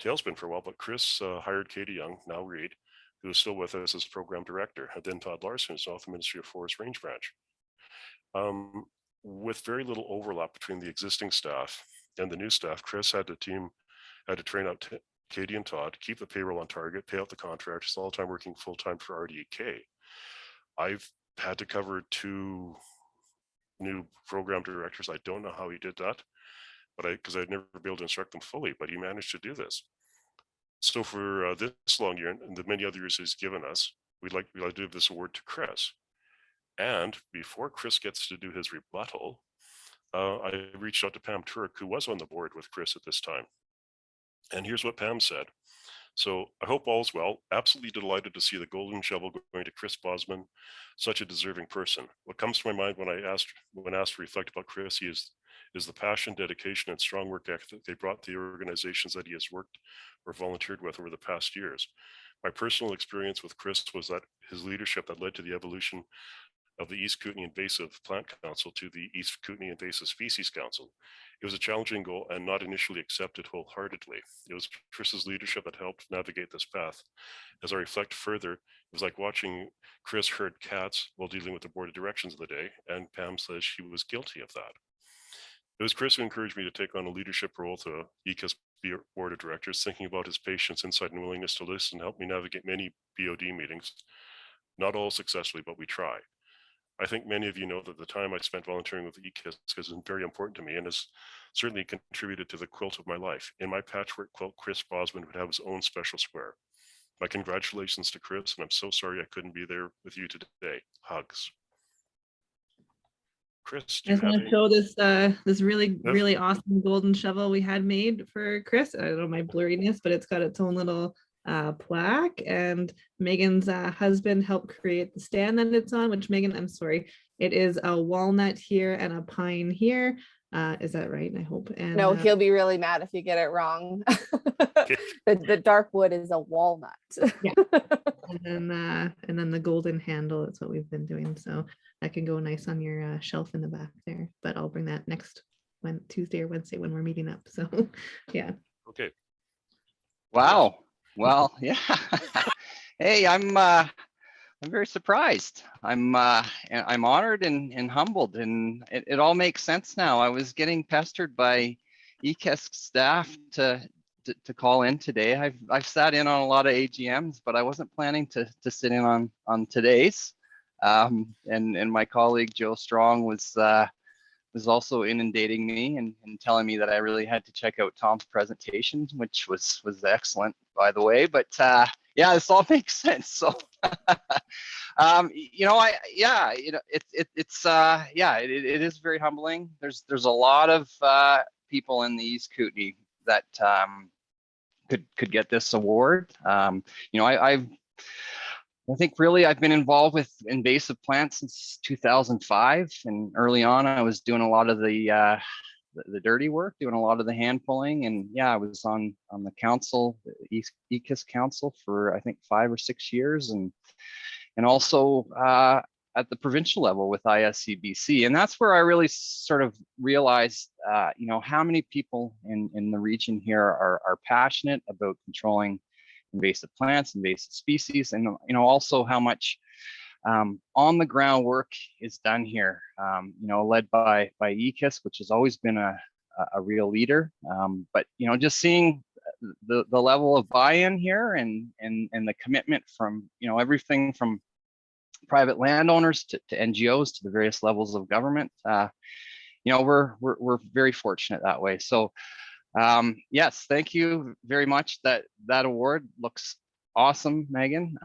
tailspin for a while, but Chris hired Katie Young, now Reed, who is still with us as program director, and then Todd Larson, who's now the Ministry of Forest Range Branch. With very little overlap between the existing staff and the new staff, Chris had to train out Katie and Todd, keep the payroll on target, pay out the contractors, all the time working full-time for RDK. I've had to cover 2 new program directors. I don't know how he did that, but because I'd never be able to instruct them fully, but he managed to do this. So for this long year and the many other years he's given us, we'd like to give this award to Chris. And before Chris gets to do his rebuttal, I reached out to Pam Turek, who was on the board with Chris at this time. And here's what Pam said. So I hope all's well. Absolutely delighted to see the golden shovel going to Chris Bosmen, such a deserving person. What comes to my mind when asked to reflect about Chris, he is the passion, dedication, and strong work ethic they brought to the organizations that he has worked or volunteered with over the past years. My personal experience with Chris was that his leadership that led to the evolution of the East Kootenay Invasive Plant Council to the East Kootenay Invasive Species Council. It was a challenging goal and not initially accepted wholeheartedly. It was Chris's leadership that helped navigate this path. As I reflect further, it was like watching Chris herd cats while dealing with the board of directions of the day, and Pam says she was guilty of that. It was Chris who encouraged me to take on a leadership role to EKISC board of directors, thinking about his patience, insight, and willingness to listen helped me navigate many BOD meetings. Not all successfully, but we try. I think many of you know that the time I spent volunteering with EKISC has been very important to me and has certainly contributed to the quilt of my life. In my patchwork quilt, Chris Bosmen would have his own special square. My congratulations to Chris, and I'm so sorry I couldn't be there with you today. Hugs. Chris, do I you just have want to any? show this really awesome golden shovel we had made for Chris. I don't know my blurriness, but it's got its own little plaque, and Megan's husband helped create the stand that it's on, which Megan, I'm sorry, it is a walnut here and a pine here. Is that right? I hope. And No, he'll be really mad if you get it wrong. The dark wood is a walnut. and then the golden handle is what we've been doing. So that can go nice on your shelf in the back there. But I'll bring that next Tuesday or Wednesday when we're meeting up. So yeah. Okay. Wow. Well, yeah. Hey, I'm very surprised. I'm honored and humbled, and it all makes sense now. I was getting pestered by EKISC staff to call in today. I've sat in on a lot of AGMs, but I wasn't planning to sit in on today's. And my colleague Joe Strong was also inundating me and telling me that I really had to check out Tom's presentation, which was excellent, by the way. But yeah, this all makes sense. So you know, it is very humbling. There's a lot of people in the East Kootenay that could get this award. You know, I think really I've been involved with invasive plants since 2005, and early on I was doing a lot of the dirty work, doing a lot of the hand pulling, and yeah, I was on the council, the EKISC council, for I think 5 or 6 years, and also at the provincial level with ISCBC, and that's where I really sort of realized, you know, how many people in the region here are passionate about controlling invasive plants, invasive species, and you know, also how much on the ground work is done here, you know, led by EKISC, which has always been a real leader. But you know, just seeing the level of buy-in here and the commitment from, you know, everything from private landowners to NGOs to the various levels of government, you know, we're very fortunate that way. So yes, thank you very much. That award looks awesome, Megan.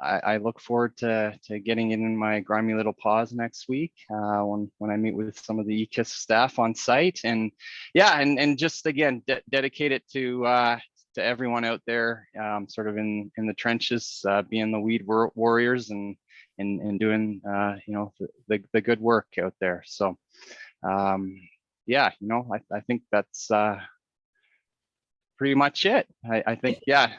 I look forward to getting it in my grimy little paws next week when I meet with some of the EKISC staff on site, and yeah, and just again dedicate it to everyone out there, sort of in the trenches, being the weed warriors and doing you know, the good work out there. So yeah, you know, I think that's pretty much it. I think yeah.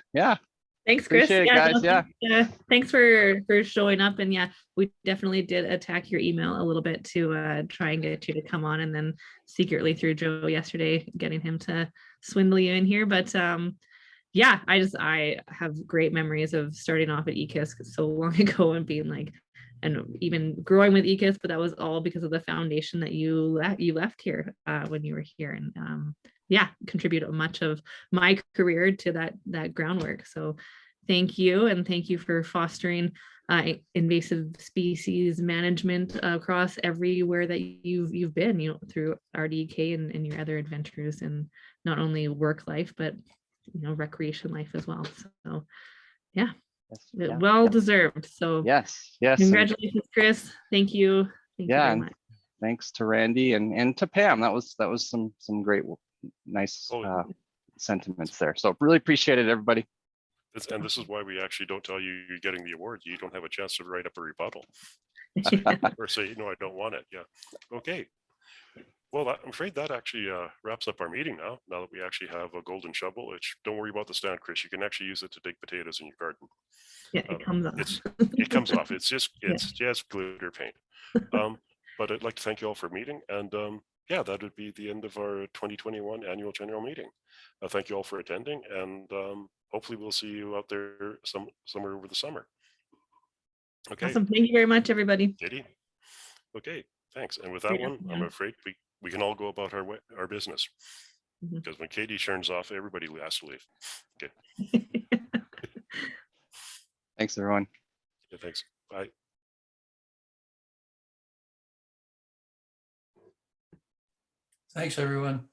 Thanks, Chris. Appreciate it, guys. Yeah. Thanks for showing up. And yeah, we definitely did attack your email a little bit to try and get you to come on, and then secretly through Joe yesterday, getting him to swindle you in here. But yeah, I have great memories of starting off at EKISC so long ago and being like, and even growing with EKISC, but that was all because of the foundation that you left here when you were here, and yeah, contribute much of my career to that groundwork. So thank you, and thank you for fostering invasive species management across everywhere that you've been, you know, through RDK and your other adventures, and not only work life, but you know, recreation life as well. So yeah, well deserved. So yes, congratulations, Chris. Thank you. Thank you very much. Thanks to Randy and to Pam. That was some great, nice sentiments there. So really appreciate it, everybody. And this is why we actually don't tell you you're getting the award. You don't have a chance to write up a rebuttal or say, no, I don't want it. Yeah. Okay. Well, I'm afraid that actually wraps up our meeting now that we actually have a golden shovel, which don't worry about the stand, Chris. You can actually use it to dig potatoes in your garden. Yeah, it comes off. It comes off. It's just glitter paint. But I'd like to thank you all for meeting. And yeah, that would be the end of our 2021 annual general meeting. Thank you all for attending, and hopefully we'll see you out there somewhere over the summer. Okay. Awesome. Thank you very much, everybody. Katie. Okay, thanks. And with that one, I'm afraid we can all go about our business, because when Katie turns off, everybody has to leave. Okay. Thanks, everyone. Yeah, thanks. Bye. Thanks, everyone.